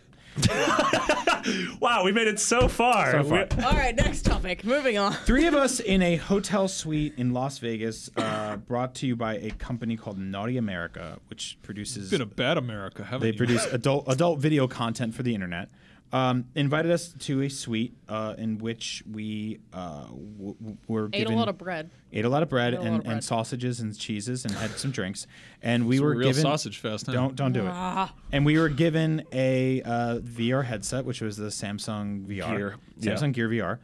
Wow, we made it so far. So far. All right, next topic. Moving on. 3 of us in a hotel suite in Las Vegas, brought to you by a company called Naughty America, which produces. It's been a bad America, haven't They you? produce adult video content for the internet. Invited us to a suite in which we were Ate given, a lot of bread. ate a lot of bread Ate a lot of and bread. sausages and cheeses and had some drinks, and we It's a were real given sausage fest. Huh? don't do it. Ah. And we were given a VR headset, which was the Samsung VR, Gear, yeah. Samsung Gear VR,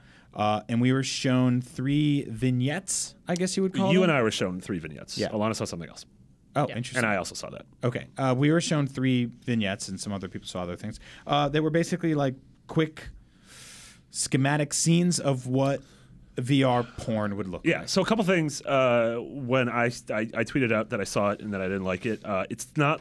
and we were shown 3 vignettes, I guess you would call You them. and I were shown 3 vignettes. Yeah. Alana saw something else, Oh, Yeah. interesting. and I also saw that. Okay. We were shown 3 vignettes, and some other people saw other things. They were basically like quick schematic scenes of what VR porn would look Yeah. like. So a couple things. When I tweeted out that I saw it and that I didn't like it.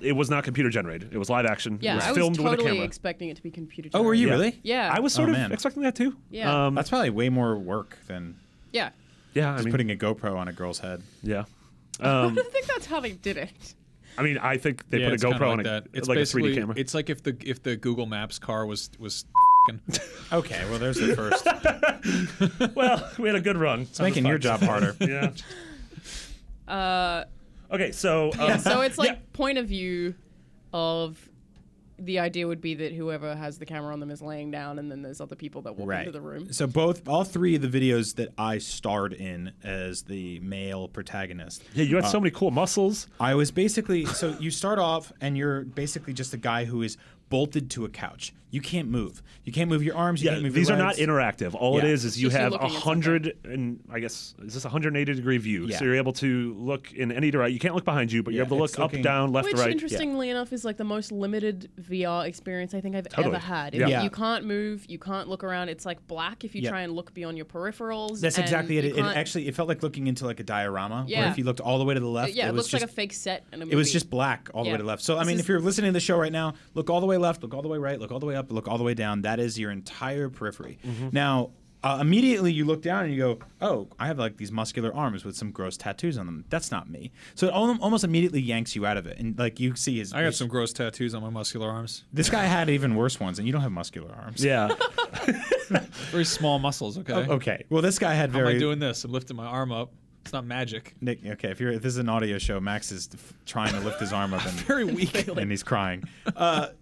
It was not computer generated. It was live action. Yeah, it was I was filmed with a totally camera. expecting it to be computer Oh, were you generated. really? Yeah. I was sort Oh, of man. expecting that too. Yeah. That's probably way more work than Yeah. Yeah. I just mean, putting a GoPro on a girl's head. yeah. I think that's how they did it. I mean, I think they Yeah, put a it's kinda GoPro like on that. It's like a basically 3D camera. It's like if the Google Maps car was Okay, well, there's the first. Well, we had a good run. It's making your job harder. Yeah. Okay, so So it's like point of view of the idea would be that whoever has the camera on them is laying down, and then there's other people that walk Right. into the room. So all 3 of the videos that I starred in as the male protagonist. yeah, you had so many cool muscles. I was basically so you start off and you're basically just a guy who is bolted to a couch. You can't move. You can't move your arms. You Yeah, can't move these your are not legs. interactive. All it Yeah. is you Just you have looking at 100 and I guess is this 180-degree view. Yeah. So you're able to look in any direction. You can't look behind you, but you're Yeah, able to it's look up, looking- down, left, Which, right. interestingly enough, is like the most limited VR experience I think I've Totally. ever had. Yeah. You can't move, you can't look around. It's like black if you Yeah. try and look beyond your peripherals. That's and exactly it. you It can't- actually it felt like looking into like a diorama. Where Yeah. if you looked all the way to the left, yeah, it was looks just like a fake set in a movie. it was just black all the way Yeah. to the left. So I This mean, is- if you're listening to the show right now, look all the way left, look all the way right, look all the way up, look all the way down. That is your entire periphery. Mm-hmm. Now, immediately you look down and you go, "Oh, I have like these muscular arms with some gross tattoos on them. That's not me." So it almost immediately yanks you out of it, and like you see his. I got some gross tattoos on my muscular arms. This guy had even worse ones, and you don't have muscular arms. Yeah. Very small muscles, okay? Okay. Well, this guy had How am I very. doing this? I'm lifting my arm up. It's not magic. Nick, okay, if this is an audio show, Max is trying to lift his arm up and Very weak. and he's crying.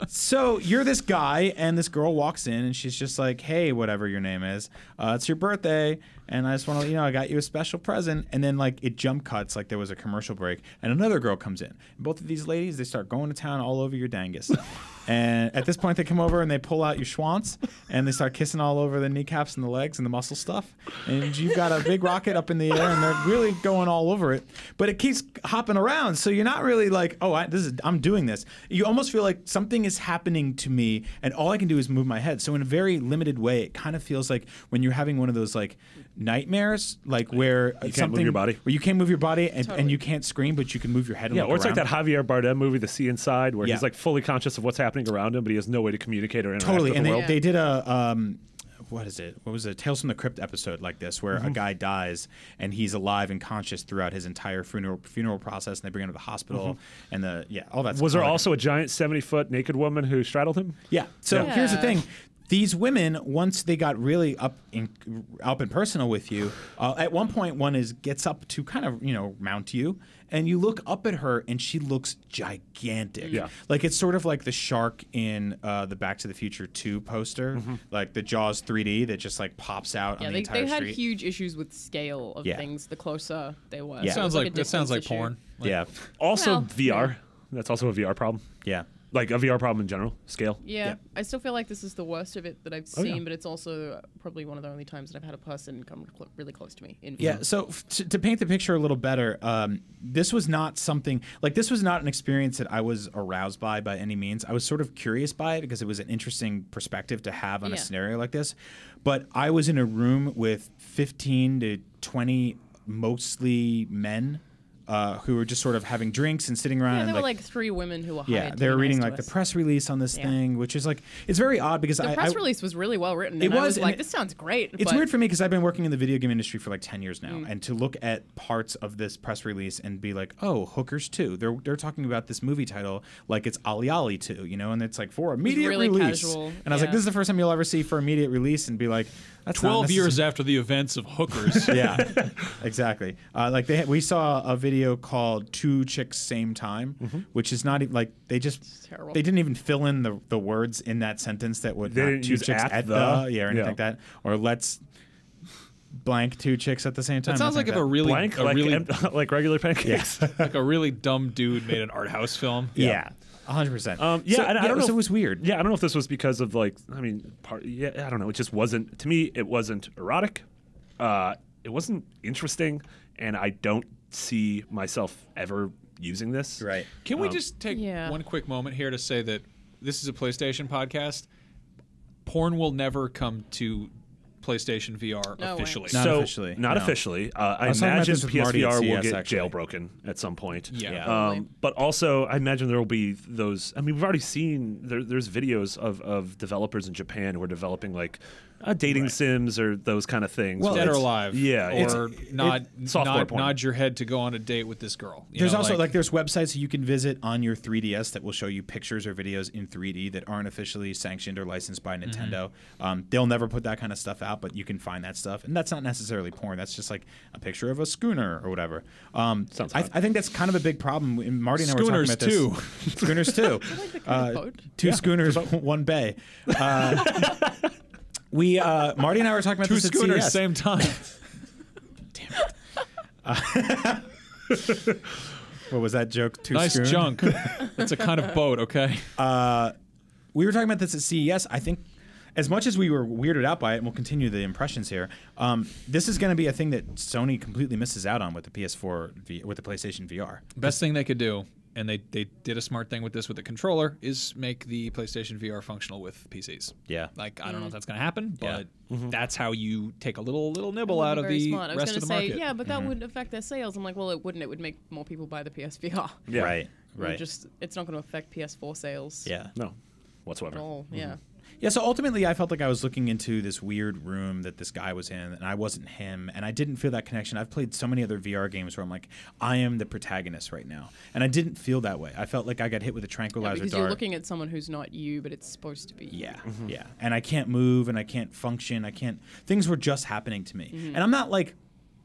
So you're this guy, and this girl walks in, and she's just like, "Hey, whatever your name is, it's your birthday, and I just want to, I got you a special present." And then like it jump cuts, like there was a commercial break, and another girl comes in. And both of these ladies, they start going to town all over your dangus. And at this point, they come over and they pull out your schwanz, and they start kissing all over the kneecaps and the legs and the muscle stuff. And you've got a big rocket up in the air, and they're really going all over it. But it keeps hopping around, so you're not really like, "Oh, I'm doing this." You almost feel like something is happening to me, and all I can do is move my head. So in a very limited way, it kind of feels like when you're having one of those like nightmares, like where can't something move your body. where you can't move your body and Totally. you can't scream, but you can move your head. And Yeah, look or it's like around. that Javier Bardem movie, The Sea Inside, where Yeah. he's like fully conscious of what's happening around him, but he has no way to communicate or interact Totally, with and the they, world. they did a what is it? What was it? Tales from the Crypt episode like this, where Mm-hmm. a guy dies and he's alive and conscious throughout his entire funeral process, and they bring him to the hospital, and all that. Was there all that- also a giant 70-foot naked woman who straddled him? Yeah. So Yeah. here's the thing. These women, once they got really up and personal with you, at one point, one gets up to kind of mount you, and you look up at her, and she looks gigantic. Yeah. Like it's sort of like the shark in the Back to the Future 2 poster, like the Jaws 3D that just like pops out Yeah, on the they entire had street. huge issues with scale of Yeah. things the closer they were. Yeah. So it was Sounds like a that sounds like distance issue. porn. Like, Yeah. Also, Well, VR. That's also a VR problem. Yeah. Like a VR problem in general, scale. Yeah, Yeah. I still feel like this is the worst of it that I've Oh, seen, yeah. but it's also probably one of the only times that I've had a person come really close to me. In Yeah. So to paint the picture a little better, this was not something like this was not an experience that I was aroused by any means. I was sort of curious by it because it was an interesting perspective to have on a Yeah. scenario like this. But I was in a room with 15 to 20 mostly men. Who were just sort of having drinks and sitting around. Yeah, and there were like 3 women who were hired. yeah, to they were be reading nice like to the us. press release on this Yeah. thing, which is like it's very odd because The press release was really well written. It and I was, was and like, it- this sounds great. It's but weird for me because I've been working in the video game industry for like 10 years now, Mm. and to look at parts of this press release and be like, "Oh, Hookers 2." They're talking about this movie title like it's Ali Ali 2, and it's like for immediate really release. casual, And I was like, yeah. "This is the first time you'll ever see for immediate release," and be like, "That's not 12 years necessary- after the events of Hookers. Yeah, exactly. Like we saw a video called Two Chicks Same Time, which is not even like terrible. they didn't even fill in the words in that sentence that would They not didn't two use chicks at at the. or anything Yeah. like that, or let's blank two chicks at the same time. That sounds like nothing if a that. really, Blank, a like, really like regular pancakes. like a really dumb dude made an art house film. Yeah, 100%. Yeah, So, and I don't know So if- it was weird. Yeah, I don't know if this was because of I don't know. It just wasn't, to me, it wasn't erotic. It wasn't interesting, and I don't see myself ever using this. Right. Can we just take Yeah. one quick moment here to say that this is a PlayStation podcast? Porn will never come to PlayStation VR No way. officially. Not So, officially, Not no. officially. I was talking about imagine this with Marty at PSVR will CS, get actually. jailbroken at some point. Yeah. Probably. But also, I imagine there will be those. I mean, we've already seen there's videos of developers in Japan who are developing like dating sims or those kind of things. Well, where Dead or it's- alive. yeah, Or nod, software nod, porn. nod your head to go on a date with this girl. You There's know, also like there's websites you can visit on your 3DS that will show you pictures or videos in 3D that aren't officially sanctioned or licensed by Nintendo. They'll never put that kind of stuff out, but you can find that stuff, and that's not necessarily porn. That's just like a picture of a schooner or whatever. Sounds I think that's kind of a big problem. And Marty and I were talking Schooners about this. too. Schooners too. like the kind of boat. Two schooners, one bay. Marty and I were talking about two this at schooners CES. same time. What was that joke? Two Nice schoon? junk. It's a kind of boat, okay? We were talking about this at CES. I think as much as we were weirded out by it, and we'll continue the impressions here, this is going to be a thing that Sony completely misses out on with the PS4, with the PlayStation VR. Best thing they could do, and they did a smart thing with this with the controller, is make the PlayStation VR functional with PCs. Yeah. Like, I don't know if that's going to happen, Yeah. but that's how you take a little nibble That would out be of very the smart. I was rest gonna of the say, market. yeah, but that wouldn't affect their sales. I'm like, well, it wouldn't. It would make more people buy the PSVR. Yeah. Right. It would it's not going to affect PS4 sales Yeah. No, whatsoever. at all. Yeah. Yeah, so ultimately I felt like I was looking into this weird room that this guy was in, and I wasn't him, and I didn't feel that connection. I've played so many other VR games where I'm like, I am the protagonist right now, and I didn't feel that way. I felt like I got hit with a Yeah, tranquilizer because dart. you're looking at someone who's not you, but it's supposed to be. Yeah, yeah. And I can't move and I can't function. Things were just happening to me. And I'm not like,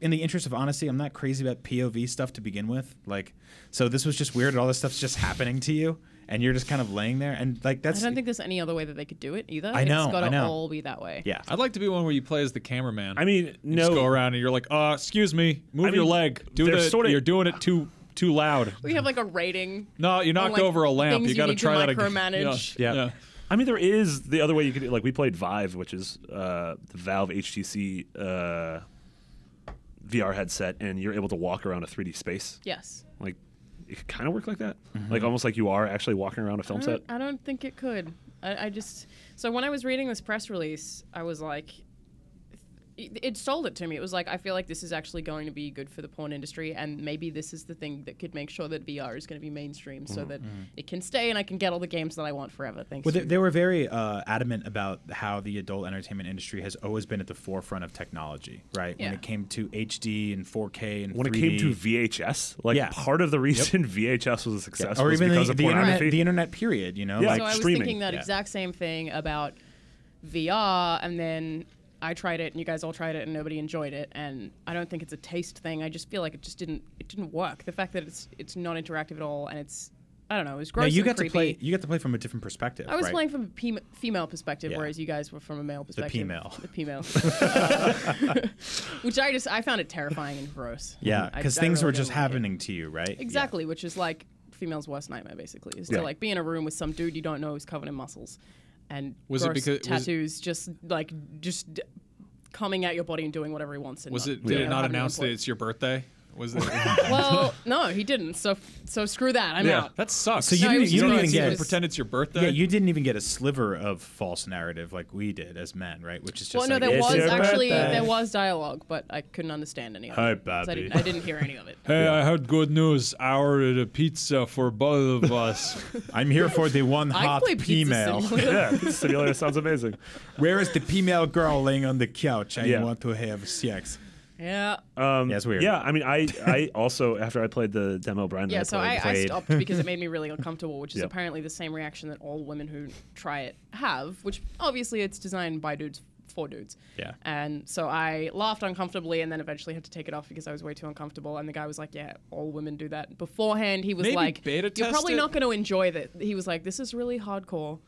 in the interest of honesty, I'm not crazy about POV stuff to begin with. Like, so this was just weird and all this stuff's just happening to you and you're just kind of laying there. And like, I that's, don't think there's any other way that they could do it either. I know, It's got I to know. all be that way. yeah. I'd like to be one where you play as the cameraman. I mean, You just go no. around and you're like, excuse me, move I your mean, leg. they're sorta- You're doing it too loud. We have like a rating. No, you knocked like, over a lamp. things You got to need try that again. micromanage. Yeah. I mean, there is the other way you could like. We played Vive, which is the Valve HTC VR headset, and you're able to walk around a 3D space. Yes. Like, it could kind of work like that, like almost like you are actually walking around a film set. I don't think it could. I just so when I was reading this press release, I was like, it sold it to me. It was like, I feel like this is actually going to be good for the porn industry, and maybe this is the thing that could make sure that VR is going to be mainstream, so that it can stay and I can get all the games that I want forever. Thanks. Well, they were very adamant about how the adult entertainment industry has always been at the forefront of technology, right? When Yeah. it came to HD and 4K and When 3D. it came to VHS, like Yeah. part of the reason VHS was a success or was even because of the pornography. internet period, you know? Yeah. Like, So I was streaming. thinking that Yeah. exact same thing about VR, and then I tried it, and you guys all tried it, and nobody enjoyed it. And I don't think it's a taste thing. I just feel like it didn't work. The fact that it's not interactive at all, and it's, I don't know, it was now gross you and got creepy. to play from a different perspective. I was right? playing from a female perspective, Yeah. whereas you guys were from a male perspective. P-male. The female. Which I found it terrifying and gross. Yeah, I- because I things really were didn't just like it. happening to you, right? Exactly, which is like female's worst nightmare, basically, is Yeah. to like be in a room with some dude you don't know who's covered in muscles, and Was it gross because- was- tattoos just coming out your body and doing whatever he wants. And Was it? you Did know, it not having announce that input. it's your birthday? Was it? Well, no, he didn't. So screw that. I'm out. That sucks. So you No, it didn't, was you just didn't gross. even It get was- pretend it's your birthday. Yeah, you didn't even get a sliver of false narrative like we did as men, right? Which is just Well, no, like, there "It's was your actually birthday." there was dialogue, but I couldn't understand any of Hi, it. 'Cause Bobby. I didn't hear any of it. Hey, I heard good news. I ordered a pizza for both of us. I'm here for the one I hot play Pizza female. Simulator. Yeah, Simulator sounds amazing. Where is the female girl laying on the couch? I Yeah. want to have sex. Yeah. Yeah, it's weird. Yeah, I mean, I also after I played the demo, Brian. Yeah, and so I I played. stopped because it made me really uncomfortable, which is Yep. apparently the same reaction that all women who try it have, which obviously it's designed by dudes for dudes. Yeah. And so I laughed uncomfortably and then eventually had to take it off because I was way too uncomfortable. And the guy was like, yeah, all women do that. Beforehand, he was Maybe like, beta you're test probably it? not going to enjoy that. He was like, this is really hardcore.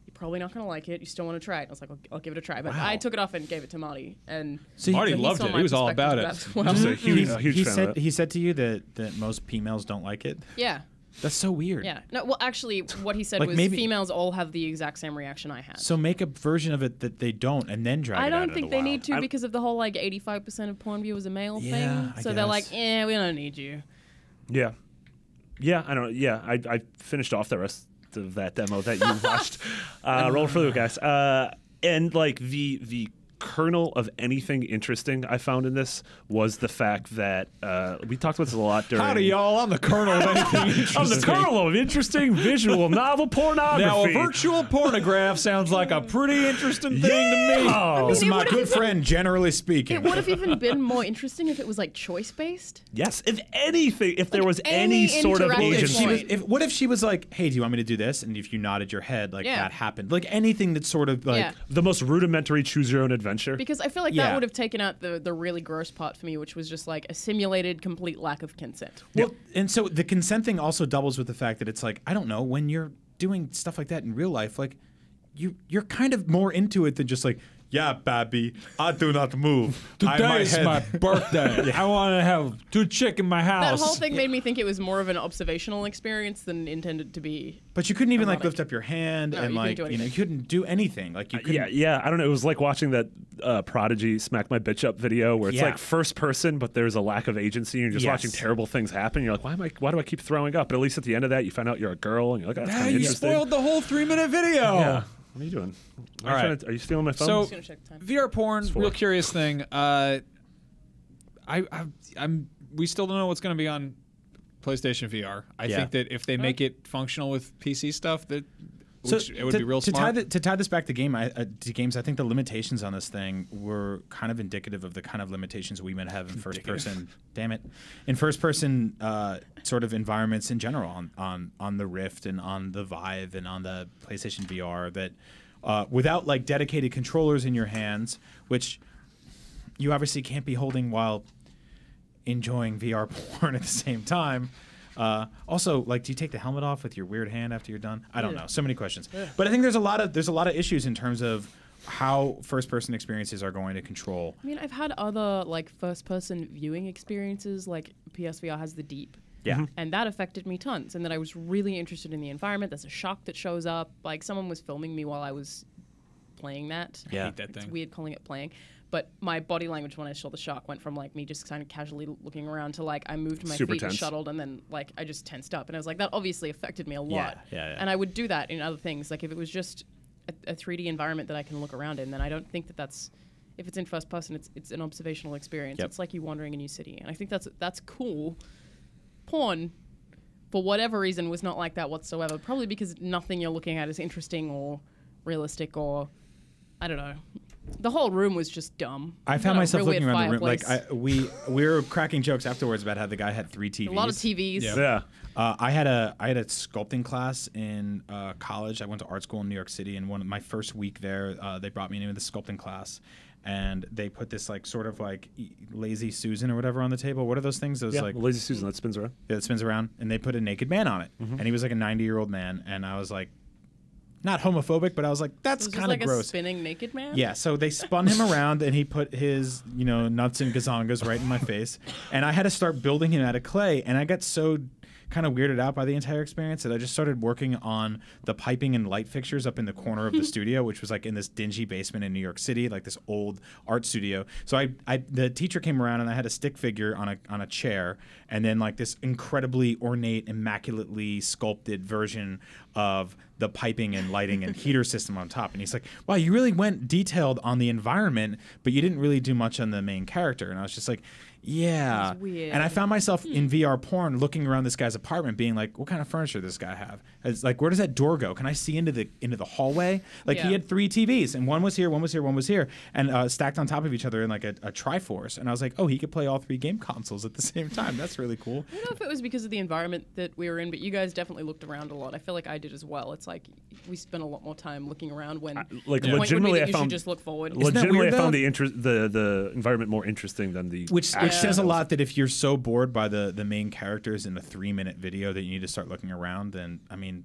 You're probably not going to like it. You still want to try it. I was like, I'll give it a try. But Wow. I took it off and gave it to Marty. And So Marty he loved saw it. my He was all perspective about of it. that as well. Just a huge, huge he fan said of it. he said to you that most females don't like it. Yeah. That's so weird. Yeah. No, well, actually, what he said Like was maybe- females all have the exact same reaction I had. So make a version of it that they don't, and then drag it I out don't into think the they wild. need to I- because of the whole like 85% of porn viewers are male Yeah, thing. I So they're like, guess. we don't need you. Yeah, I don't. Yeah, I finished off the rest of that demo that you watched. Roll for the guys. And like the kernel of anything interesting I found in this was the fact that we talked about this a lot during. Howdy, y'all. I'm the colonel of anything interesting. I'm the kernel of interesting visual novel pornography. Now, a virtual pornograph sounds like a pretty interesting thing to me. Oh, This is it my would've good even- friend, generally speaking. It would have even been more interesting if it was like choice based. yes. If anything, if there was any any sort of interactive If she agency. was, what if she was like, "Hey, do you want me to do this?" And if you nodded your head, like Yeah. that happened. Like anything that's sort of like, Yeah. The most rudimentary choose your own adventure. Because I feel like Yeah. that would have taken out the really gross part for me, which was just like a simulated complete lack of consent. well, and so the consent thing also doubles with the fact that it's like, I don't know, when you're doing stuff like that in real life, like you're kind of more into it than just like, yeah, baby, I do not move. Today is my birthday. I want to have 2 chick in my That house. whole thing made me think it was more of an observational experience than intended to be. But you couldn't even like Erotic. lift up your hand No, and you couldn't like do you anything. couldn't do anything. Like you couldn't. Yeah. I don't know. It was like watching that Prodigy "Smack My Bitch Up" video, where it's Yeah. like first person, but there's a lack of agency. And you're just Yes. watching terrible things happen. You're like, why do I keep throwing up? But at least at the end of that, you find out you're a girl, and you're like, oh, that's kind of you interesting. spoiled the whole 3-minute video. Yeah. What are you doing? All right. Are you stealing my phone? So, gonna check time. VR porn, for real it. curious thing. We still don't know what's going to be on PlayStation VR. I Yeah. think that if they make it functional with PC stuff, that So it would be real to smart. to tie this back to games, I think the limitations on this thing were kind of indicative of the kind of limitations we might have in first person. Damn it, in first person sort of environments in general on the Rift and on the Vive and on the PlayStation VR that without like dedicated controllers in your hands, which you obviously can't be holding while enjoying VR porn at the same time. Also, like, do you take the helmet off with your weird hand after you're done? I don't know. So many questions. But I think there's a lot of issues in terms of how first-person experiences are going to control. I mean, I've had other like first-person viewing experiences, like PSVR has the Deep. Yeah. And that affected me tons. And then I was really interested in the environment. There's a shark that shows up. Like someone was filming me while I was playing that. Yeah. hate that It's thing. weird calling it playing. But my body language when I saw the shark went from like me just kind of casually looking around to like I moved my Super feet and tense. shuttled and then like I just tensed up. And I was like, that obviously affected me a lot. Yeah. And I would do that in other things. Like if it was just a 3D environment that I can look around in, then I don't think that that's if it's in first person, it's an observational experience. Yep. It's like you wandering a new city, and I think that's cool. Porn, for whatever reason, was not like that whatsoever. Probably because nothing you're looking at is interesting or realistic, or I don't know. The whole room was just dumb. I found myself looking around the room. Like fireplace. we were cracking jokes afterwards about how the guy had 3 TVs. A lot of TVs. Yeah. I had a sculpting class in college. I went to art school in New York City, and my first week there, they brought me into the sculpting class, and they put this like sort of like Lazy Susan or whatever on the table. What are those things? Those Yeah, like Lazy Susan that spins around. Yeah, that spins around, and they put a naked man on it, and he was like a 90-year-old man, and I was like, not homophobic, but I was like, that's Was kind this of like gross. a spinning naked man? Yeah, so they spun him around, and he put his, nuts and gazongas right in my face, and I had to start building him out of clay, and I got so kind of weirded out by the entire experience that I just started working on the piping and light fixtures up in the corner of the studio, which was like in this dingy basement in New York City, like this old art studio. So the teacher came around, and I had a stick figure on a chair, and then like this incredibly ornate, immaculately sculpted version of the piping and lighting and heater system on top. And he's like, wow, you really went detailed on the environment, but you didn't really do much on the main character. And I was just like, yeah. That's weird. And I found myself in VR porn looking around this guy's apartment being like, what kind of furniture does this guy have? It's like, where does that door go? Can I see into the hallway? Like he Yeah. had 3 TVs, and one was here, one was here, one was here, and stacked on top of each other in like a Triforce. And I was like, oh, he could play all 3 game consoles at the same time. That's really cool. I don't know if it was because of the environment that we were in, but you guys definitely looked around a lot. I feel like I did as well. It's like we spent a lot more time looking around when Like the point would be legitimately, that I you found should just look forward. Isn't that legitimately weird, I found though? the environment more interesting than the Which action. says a lot that if you're so bored by the main characters in the 3-minute video that you need to start looking around, then I mean,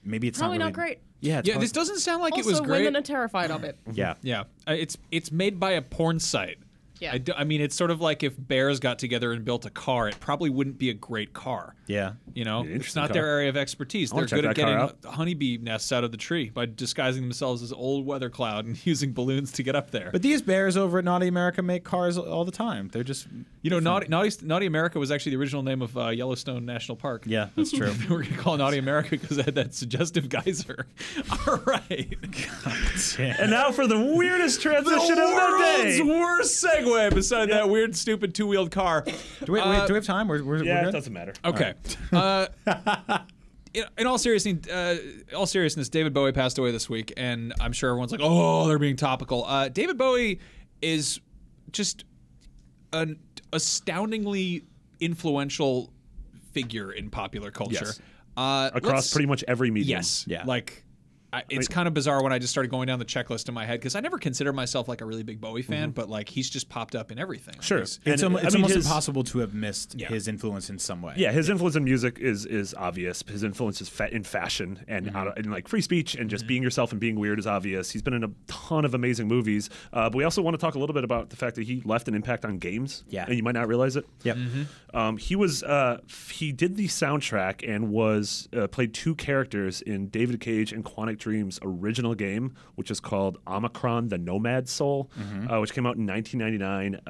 maybe it's Probably not, not really, great. Yeah, it's Yeah, probably- this doesn't sound like Also, it was great. women are terrified of it. yeah. Yeah, it's made by a porn site. Yeah. I mean, it's sort of like if bears got together and built a car, it probably wouldn't be a great car. Yeah. You know, Yeah, it's interesting not car. their area of expertise. I They're wanna check good at that car getting out. honeybee nests out of the tree by disguising themselves as old weather cloud and using balloons to get up there. But these bears over at Naughty America make cars all the time. They're just you know, Naughty America was actually the original name of Yellowstone National Park. yeah, that's true. We're gonna call it Naughty America because it had that suggestive geyser. All right. And now for the weirdest transition of the world's day. worst segue beside that weird, stupid two-wheeled car. Do we have time? We're Yeah, good? it doesn't matter. Okay. In all seriousness, David Bowie passed away this week, and I'm sure everyone's like, "Oh, they're being topical." David Bowie is just an astoundingly influential figure in popular culture. Yes. Let's- Across pretty much every medium. Yes. Yeah. Like, it's kind of bizarre when I just started going down the checklist in my head because I never considered myself like a really big Bowie fan, but like he's just popped up in everything. Sure. He's- It's, And, it's I mean, almost his- impossible to have missed Yeah. his influence in some way. Yeah, his influence in music is obvious. His influence is in fashion and in like free speech and just being yourself and being weird is obvious. He's been in a ton of amazing movies, but we also want to talk a little bit about the fact that he left an impact on games. Yeah. And you might not realize it. Yep. He did the soundtrack and was played 2 characters in David Cage and Quantic Dream's original game, which is called Omicron: The Nomad Soul, which came out in 1999.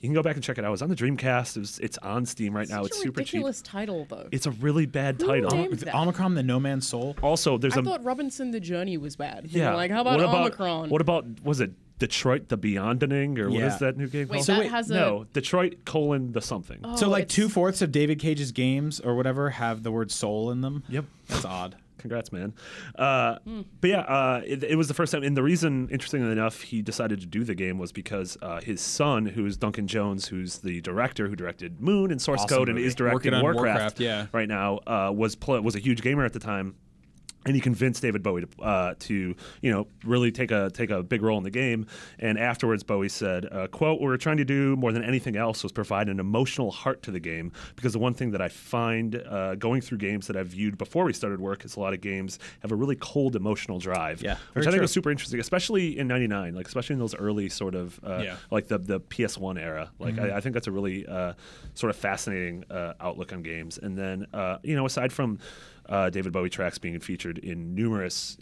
You can go back and check it out. It was on the Dreamcast. It's on Steam right now. Such It's a super cheap. ridiculous title, though. It's a really bad title. named that? Omicron, the No Man's Soul. Also, there's I a thought Robinson the Journey was bad. You yeah. know, like how about what Omicron? What about was it Detroit the Beyonding or what Yeah. is that new game Wait, called? that has a no, Detroit : the something. So like it's- 2/4 of David Cage's games or whatever have the word soul in them. Yep. That's odd. Congrats, man. But yeah, it was the first time. And the reason, interestingly enough, he decided to do the game was because his son, who's Duncan Jones, who's the director who directed Moon and Source Awesome Code and movie. is directing Working on Warcraft, Warcraft, yeah. right now, was a huge gamer at the time. And he convinced David Bowie to really take a big role in the game. And afterwards, Bowie said, "quote: What we were trying to do more than anything else was provide an emotional heart to the game, because the one thing that I find going through games that I've viewed before we started work is a lot of games have a really cold emotional drive, Yeah, which very I think true. was super interesting, especially in '99, like especially in those early sort of like the PS1 era. Like I think that's a really sort of fascinating outlook on games. And then aside from David Bowie tracks being featured in numerous,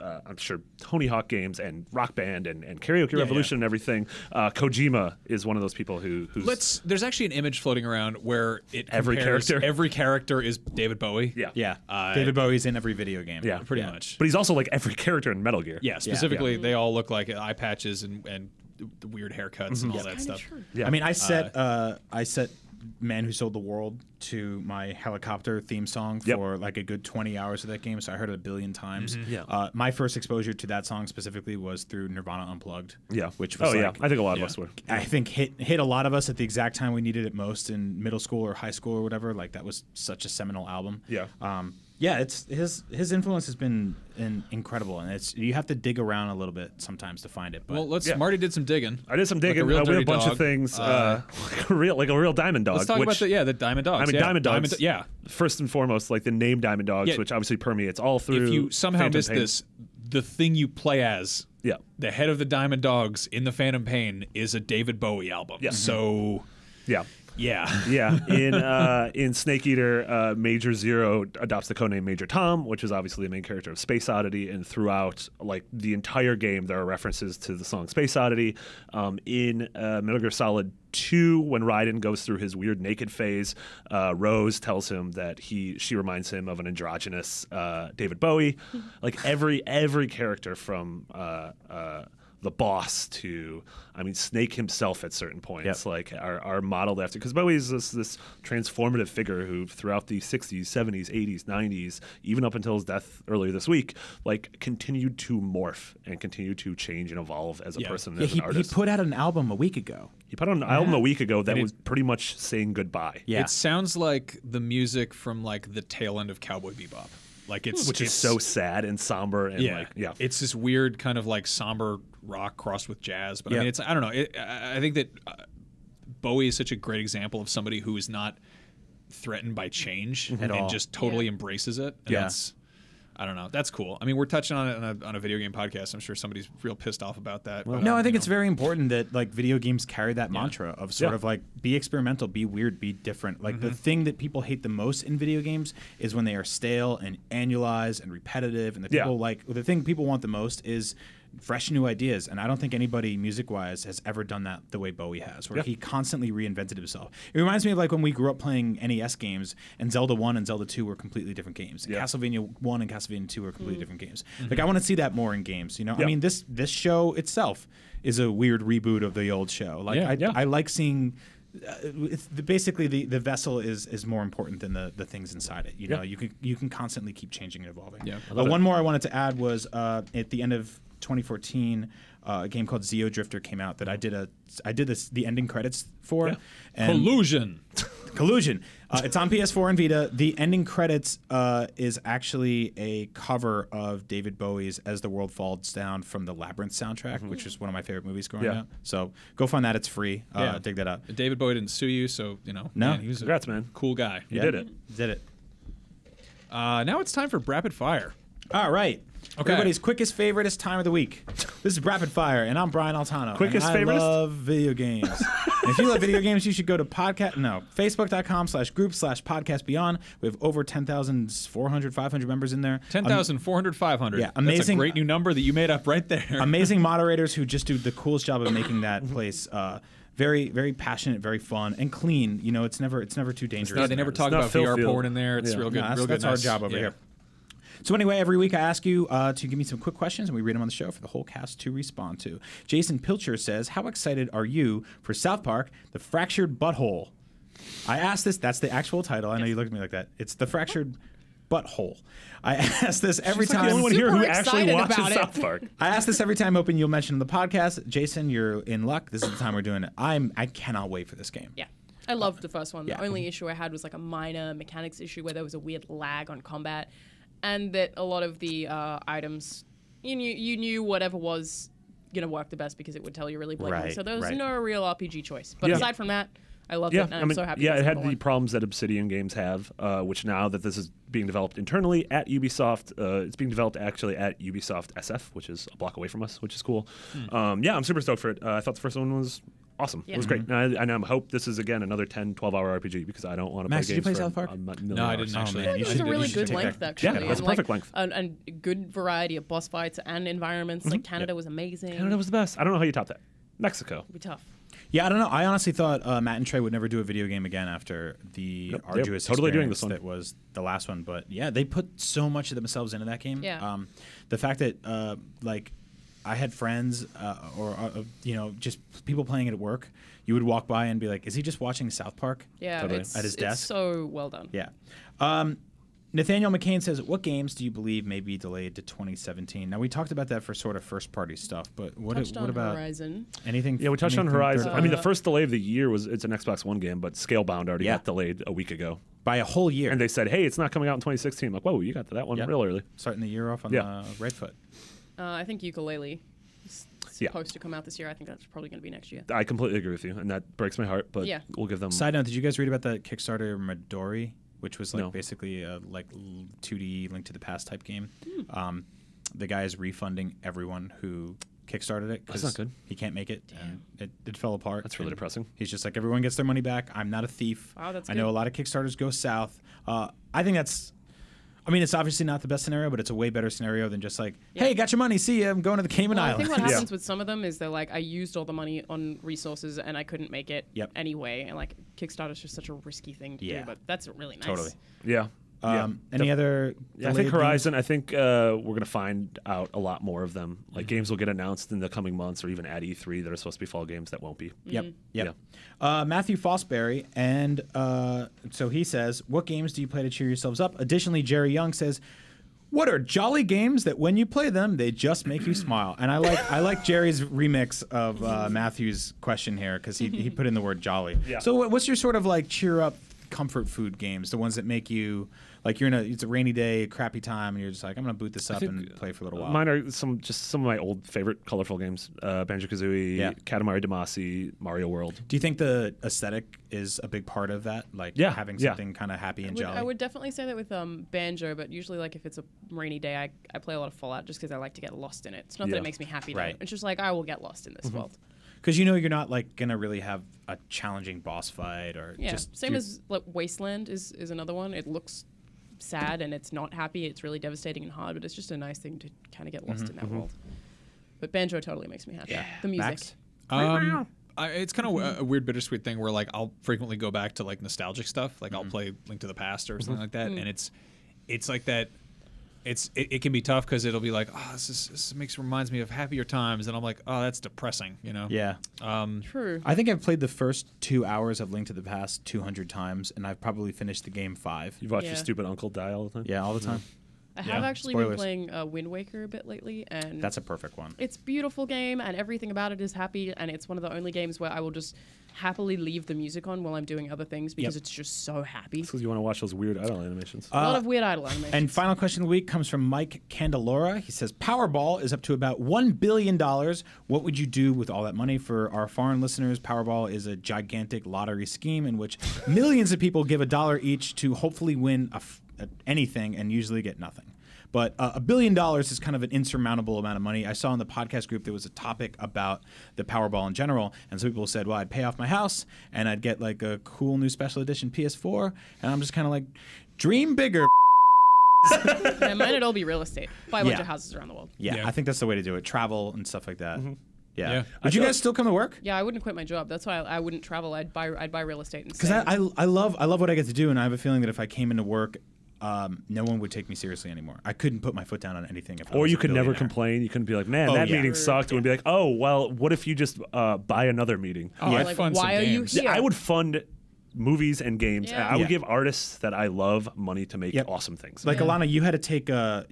I'm sure Tony Hawk games and Rock Band and Karaoke Revolution and everything. Kojima is one of those people who's... There's actually an image floating around where it Every compares character? every character is David Bowie. Yeah. David Bowie's in every video game. Yeah. Pretty much. But he's also like every character in Metal Gear. Yeah, specifically, they all look like eye patches and the weird haircuts and all that stuff. Yeah. I mean, I set Man Who Sold the World to my helicopter theme song for like a good 20 hours of that game, so I heard it a billion times. My first exposure to that song specifically was through Nirvana Unplugged. Which was I think a lot of us were. I think hit a lot of us at the exact time we needed it most in middle school or high school or whatever. Like that was such a seminal album. It's his influence has been incredible, and you have to dig around a little bit sometimes to find it. But Well, Marty did some digging. I did some digging. Like a real we have dirty a bunch dog. of things, like a real diamond dog. Let's talk about the Diamond Dogs. I mean, Diamond Dogs. Yeah. First and foremost, like the name Diamond Dogs, which obviously permeates all through. If you somehow Phantom missed Pain. this, the thing you play as, the head of the Diamond Dogs in the Phantom Pain, is a David Bowie album. So, yeah. In Snake Eater, Major Zero adopts the codename Major Tom, which is obviously the main character of Space Oddity, and throughout like the entire game there are references to the song Space Oddity. In Metal Gear Solid 2, when Raiden goes through his weird naked phase, Rose tells him that she reminds him of an androgynous David Bowie. Like every character from the boss to, I mean, Snake himself at certain points, like are modeled after, because Bowie is this transformative figure who throughout the 60s, 70s, 80s, 90s, even up until his death earlier this week, like continued to morph and continued to change and evolve as a person, as an artist. He put out an album a week ago. He put out an album a week ago that was pretty much saying goodbye. Yeah. It sounds like the music from like the tail end of Cowboy Bebop. Like Which is so sad and somber and it's this weird kind of like somber rock crossed with jazz. But I mean, I don't know. I think that Bowie is such a great example of somebody who is not threatened by change and just totally embraces it. And that's, I don't know. That's cool. I mean, we're touching on it on a video game podcast. I'm sure somebody's real pissed off about that. But, no, I think it's very important that like video games carry that mantra of sort of like be experimental, be weird, be different. Like the thing that people hate the most in video games is when they are stale and annualized and repetitive. And the thing people want the most is fresh new ideas, and I don't think anybody music-wise has ever done that the way Bowie has, where he constantly reinvented himself. It reminds me of like when we grew up playing NES games, and Zelda 1 and Zelda 2 were completely different games. Castlevania 1 and Castlevania 2 were completely different games. Like I want to see that more in games, you know? I mean, this show itself is a weird reboot of the old show. Like I like seeing basically the vessel is more important than the things inside it. You know, you can constantly keep changing and evolving. One more I wanted to add was at the end of 2014, a game called Zeo Drifter came out that I did the ending credits for. And Collusion. It's on PS4 and Vita. The ending credits is actually a cover of David Bowie's "As the World Falls Down" from the Labyrinth soundtrack, which is one of my favorite movies growing up. So go find that; it's free. Dig that up. David Bowie didn't sue you, so you know. No, he was congrats, man. Cool guy. You did it. Did it. Now it's time for Rapid Fire. All right. Okay. Everybody's quickest, favoriteest time of the week. This is Rapid Fire, and I'm Brian Altano. Quickest, and I favoriteest? love video games. And if you love video games, you should go to facebook.com/group/podcastbeyond. We have over 10,400, 500 members in there. 10,400, 500. Yeah, amazing. That's a great new number that you made up right there. Amazing moderators who just do the coolest job of making that place very, very passionate, very fun, and clean. You know, it's never too dangerous. They never It's talk not about Phil VR Field. porn in there. It's real good. No, real good. that's our job over here. So anyway, every week I ask you to give me some quick questions, and we read them on the show for the whole cast to respond to. Jason Pilcher says, how excited are you for South Park, The Fractured Butthole? I asked this. That's the actual title. I know you looked at me like that. It's The Fractured Butthole. I ask this every time. The only one here who Super actually excited watches about it. South Park. I ask this every time, hoping you'll mention the podcast. Jason, you're in luck. This is the time we're doing it. I cannot wait for this game. Yeah. I loved the first one. Yeah. The only issue I had was like a minor mechanics issue where there was a weird lag on combat, and that a lot of the items, you knew whatever was going to work the best because it would tell you really blatantly. Right, So there was right. no real RPG choice. But aside from that, I loved it, and I'm so happy. Yeah, it's it had number the one. problems that Obsidian games have, which now that this is being developed internally at Ubisoft, it's being developed actually at Ubisoft SF, which is a block away from us, which is cool. Yeah, I'm super stoked for it. I thought the first one was awesome. Yeah. It was great. And I hope this is, again, another 10, 12-hour RPG because I don't want to play Max, games did you play for South Park? a million No, I hours. didn't actually. man, It you was should- a you really should good take length, that. actually. Yeah, that's and, perfect length. And good variety of boss fights and environments. Like Canada was amazing. Canada was the best. I don't know how you top that. Mexico. It'd be tough. Yeah, I don't know. I honestly thought Matt and Trey would never do a video game again after the Nope, they're arduous totally doing experience this one. that was the last one. But yeah, they put so much of themselves into that game. Yeah. The fact that like I had friends or you know, just people playing it at work. You would walk by and be like, "Is he just watching South Park?" Yeah, Totally. it's, At his it's desk? so well done. Yeah. Nathaniel McCain says, "What games do you believe may be delayed to 2017?" Now we talked about that for sort of first party stuff, but what Touched on about Horizon. anything? Yeah, we touched on anything Horizon. third I mean, the party? first delay of the year it's an Xbox One game, but Scalebound already Yeah. got delayed a week ago. by a whole year. And they said, hey, it's not coming out in 2016. I'm like, whoa, you got to that one Yep. real early. Starting the year off on Yeah. the right foot. I think Ukulele is Yeah. supposed to come out this year. I think that's probably going to be next year. I completely agree with you, and that breaks my heart, but Yeah. we'll give them... Side note: did you guys read about that Kickstarter Midori, which was like No. basically a 2D Link to the Past type game? The guy is refunding everyone who kickstarted it That's not good. he can't make it, and it fell apart. That's really and depressing. He's just like, everyone gets their money back. I'm not a thief. Wow, that's I know good. a lot of Kickstarters go south. I think that's. I mean, it's obviously not the best scenario, but it's a way better scenario than just like, Yeah. hey, got your money. See ya. I'm going to the Cayman Well, I Islands. think what Yeah. happens with some of them is they're like, I used all the money on resources and I couldn't make it Yep. anyway. And like Kickstarter's just such a risky thing to Yeah. do, but that's really nice. Totally. Yeah. Any other? Yeah, I delayed think games? Horizon. I think we're going to find out a lot more of them. Like games will get announced in the coming months, or even at E3 that are supposed to be fall games that won't be. Yep. Yep. Matthew Fosbury, and so he says, "What games do you play to cheer yourselves up?" Additionally, Jerry Young says, "What are jolly games that when you play them, they just make you smile?" And I like Jerry's remix of Matthew's question here because he put in the word jolly. Yeah. So what's your sort of like cheer up comfort food games? The ones that make you like it's a rainy day, crappy time, and you're just like, I'm gonna boot this up think, and play for a little while. Mine are some of my old favorite colorful games: Banjo-Kazooie, Yeah. Katamari Damacy, Mario World. Do you think the aesthetic is a big part of that? Like Yeah, having yeah. something kind of happy and I jolly. would definitely say that with Banjo, but usually like if it's a rainy day, I play a lot of Fallout just because I like to get lost in it. It's not that Yeah. it makes me happy. Right. It's just like I will get lost in this world. Because you know you're not like gonna really have a challenging boss fight or Yeah. just Same as like Wasteland is another one. It looks sad and it's not happy. It's really devastating and hard, but it's just a nice thing to kind of get lost in that world. But Banjo totally makes me happy. Yeah. The music. Max? It's kind of a weird bittersweet thing where like I'll frequently go back to like nostalgic stuff. Like I'll play Link to the Past or something like that, and it's like that. It can be tough because it'll be like, oh, this reminds me of happier times, and I'm like, oh, that's depressing, you know? yeah. True. I think I've played the first 2 hours of Link to the Past 200 times, and I've probably finished the game 5. You've watched Yeah. your stupid uncle die all the time. Yeah, all the time. I have actually been Spoilers. playing Wind Waker a bit lately, and That's a perfect one. it's a beautiful game, and everything about it is happy, and it's one of the only games where I will just happily leave the music on while I'm doing other things because it's just so happy. Because you want to watch those weird idle animations. A lot of weird idle animations. And final question of the week comes from Mike Candelora. He says, Powerball is up to about $1 billion. What would you do with all that money? For our foreign listeners, Powerball is a gigantic lottery scheme in which millions of people give $1 each to hopefully win anything and usually get nothing. But $1 billion is kind of an insurmountable amount of money. I saw in the podcast group there was a topic about the Powerball in general, and some people said, well, I'd pay off my house, and I'd get like a cool new special edition PS4, and I'm just kind of like, dream bigger. Yeah, might it all be real estate. Buy a bunch Yeah. of houses around the world. Yeah, Yeah. I think that's the way to do it. Travel and stuff like that. Yeah. Yeah. Would you guys still come to work? Yeah, I wouldn't quit my job. That's why I wouldn't travel. I'd buy real estate Because instead. I love what I get to do, and I have a feeling that if I came into work, no one would take me seriously anymore. I couldn't put my foot down on anything. If I Or was you a could never billionaire. complain. You couldn't be like, man, Oh, that yeah. meeting sucked. It would be like, oh, well, what if you just buy another meeting? Oh, Yeah. I'd Like, fund some why are you games. here? I would fund movies and games. Yeah. I would Yeah. give artists that I love money to make Yep. awesome things. Like Yeah. Alana, you had to take a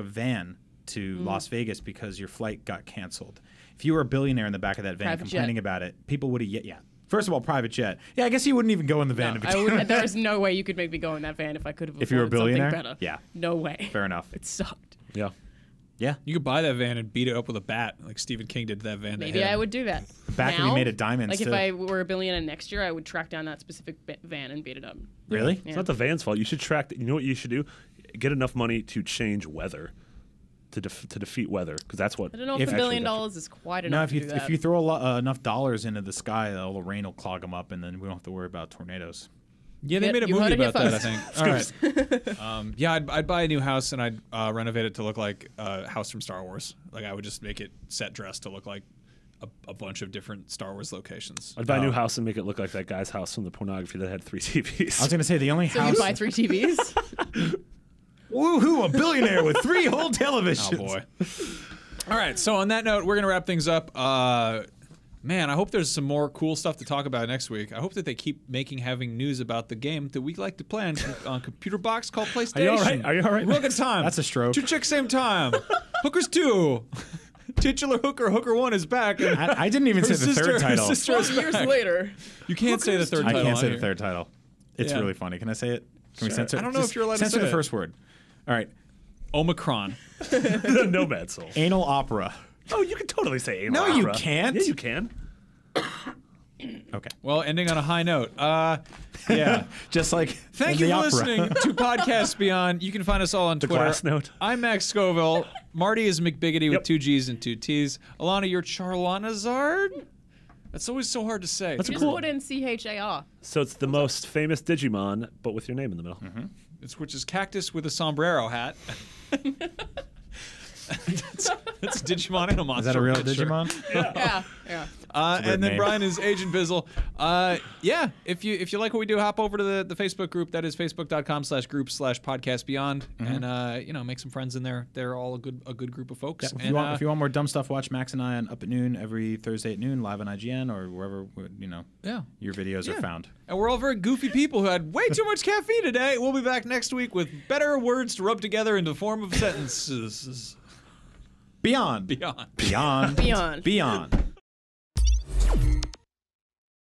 van to Las Vegas because your flight got canceled. If you were a billionaire in the back of that van Private complaining jet. about it, people would have yeah. First of all, private jet. Yeah, I guess you wouldn't even go in the van No, to I begin would, there is no way you could make me go in that van if I could have If you were a afforded something billionaire? better. Yeah. No way. Fair enough. It sucked. yeah. Yeah. You could buy that van and beat it up with a bat, like Stephen King did to that van. Maybe I would do that. back when now, we made it diamonds, Like too. if I were a billionaire next year, I would track down that specific van and beat it up. Really? It's not the van's fault. You should track. You know what you should do? Get enough money to change weather. to defeat weather, because that's what. I don't know if If- $1 billion actually- is quite No, enough if to you do that. if you throw enough dollars into the sky, all the rain will clog them up, and then we don't have to worry about tornadoes. Yeah, they Yep, made a you movie heard it here about that, I first. think. All right. Yeah, I'd buy a new house and I'd renovate it to look like a house from Star Wars. Like I would just make it set dressed to look like a bunch of different Star Wars locations. I'd buy a new house and make it look like that guy's house from the pornography that had 3 TVs. I was gonna say the only So house. you buy 3 TVs? Woohoo! A billionaire with 3 whole televisions. Oh boy. All right, so on that note, we're gonna wrap things up. Man, I hope there's some more cool stuff to talk about next week. I hope that they keep having news about the game that we like to play on computer box called PlayStation. Are you all right? Are you all right? Look at time. That's a stroke. 2 chicks same time. Hookers 2. Titular Hooker 1 is back. And I didn't even say her the sister- third her title. sister- 12 years later. You can't say the third I title. can't say on the here. third title. It's Yeah. really funny. Can I say it? Can we censor? I don't know if you're allowed to censor say the it. first word. All right. Omicron. The Nomad Soul. Anal opera. Oh, you can totally say anal No, you opera. can't. Yeah, you can. Okay. Well, ending on a high note. Yeah. Just like Thank in you the for opera. listening to Podcast Beyond. You can find us all on Twitter. glass note. I'm Max Scoville. Marty is McBiggity with Yep. 2 G's and 2 T's. Alana, you're Charlanazard? That's always so hard to say. That's a Just cool. put in CHAR. So it's the most famous Digimon, but with your name in the middle. Which is Cactus with a sombrero hat. That's Digimon and a monster. Is that a real picture. Digimon? Yeah. And then name. Brian is Agent Bizzle. Yeah, if you like what we do, hop over to the Facebook group. That is facebook.com/group/podcastbeyond, and make some friends in there. They're all a good group of folks. If And, you want more dumb stuff, watch Max and I on Up at Noon every Thursday at noon, live on IGN or wherever yeah. your videos are found. And we're all very goofy people who had way too much caffeine today. We'll be back next week with better words to rub together into the form of sentences. Beyond. Beyond. Beyond. Beyond. Beyond.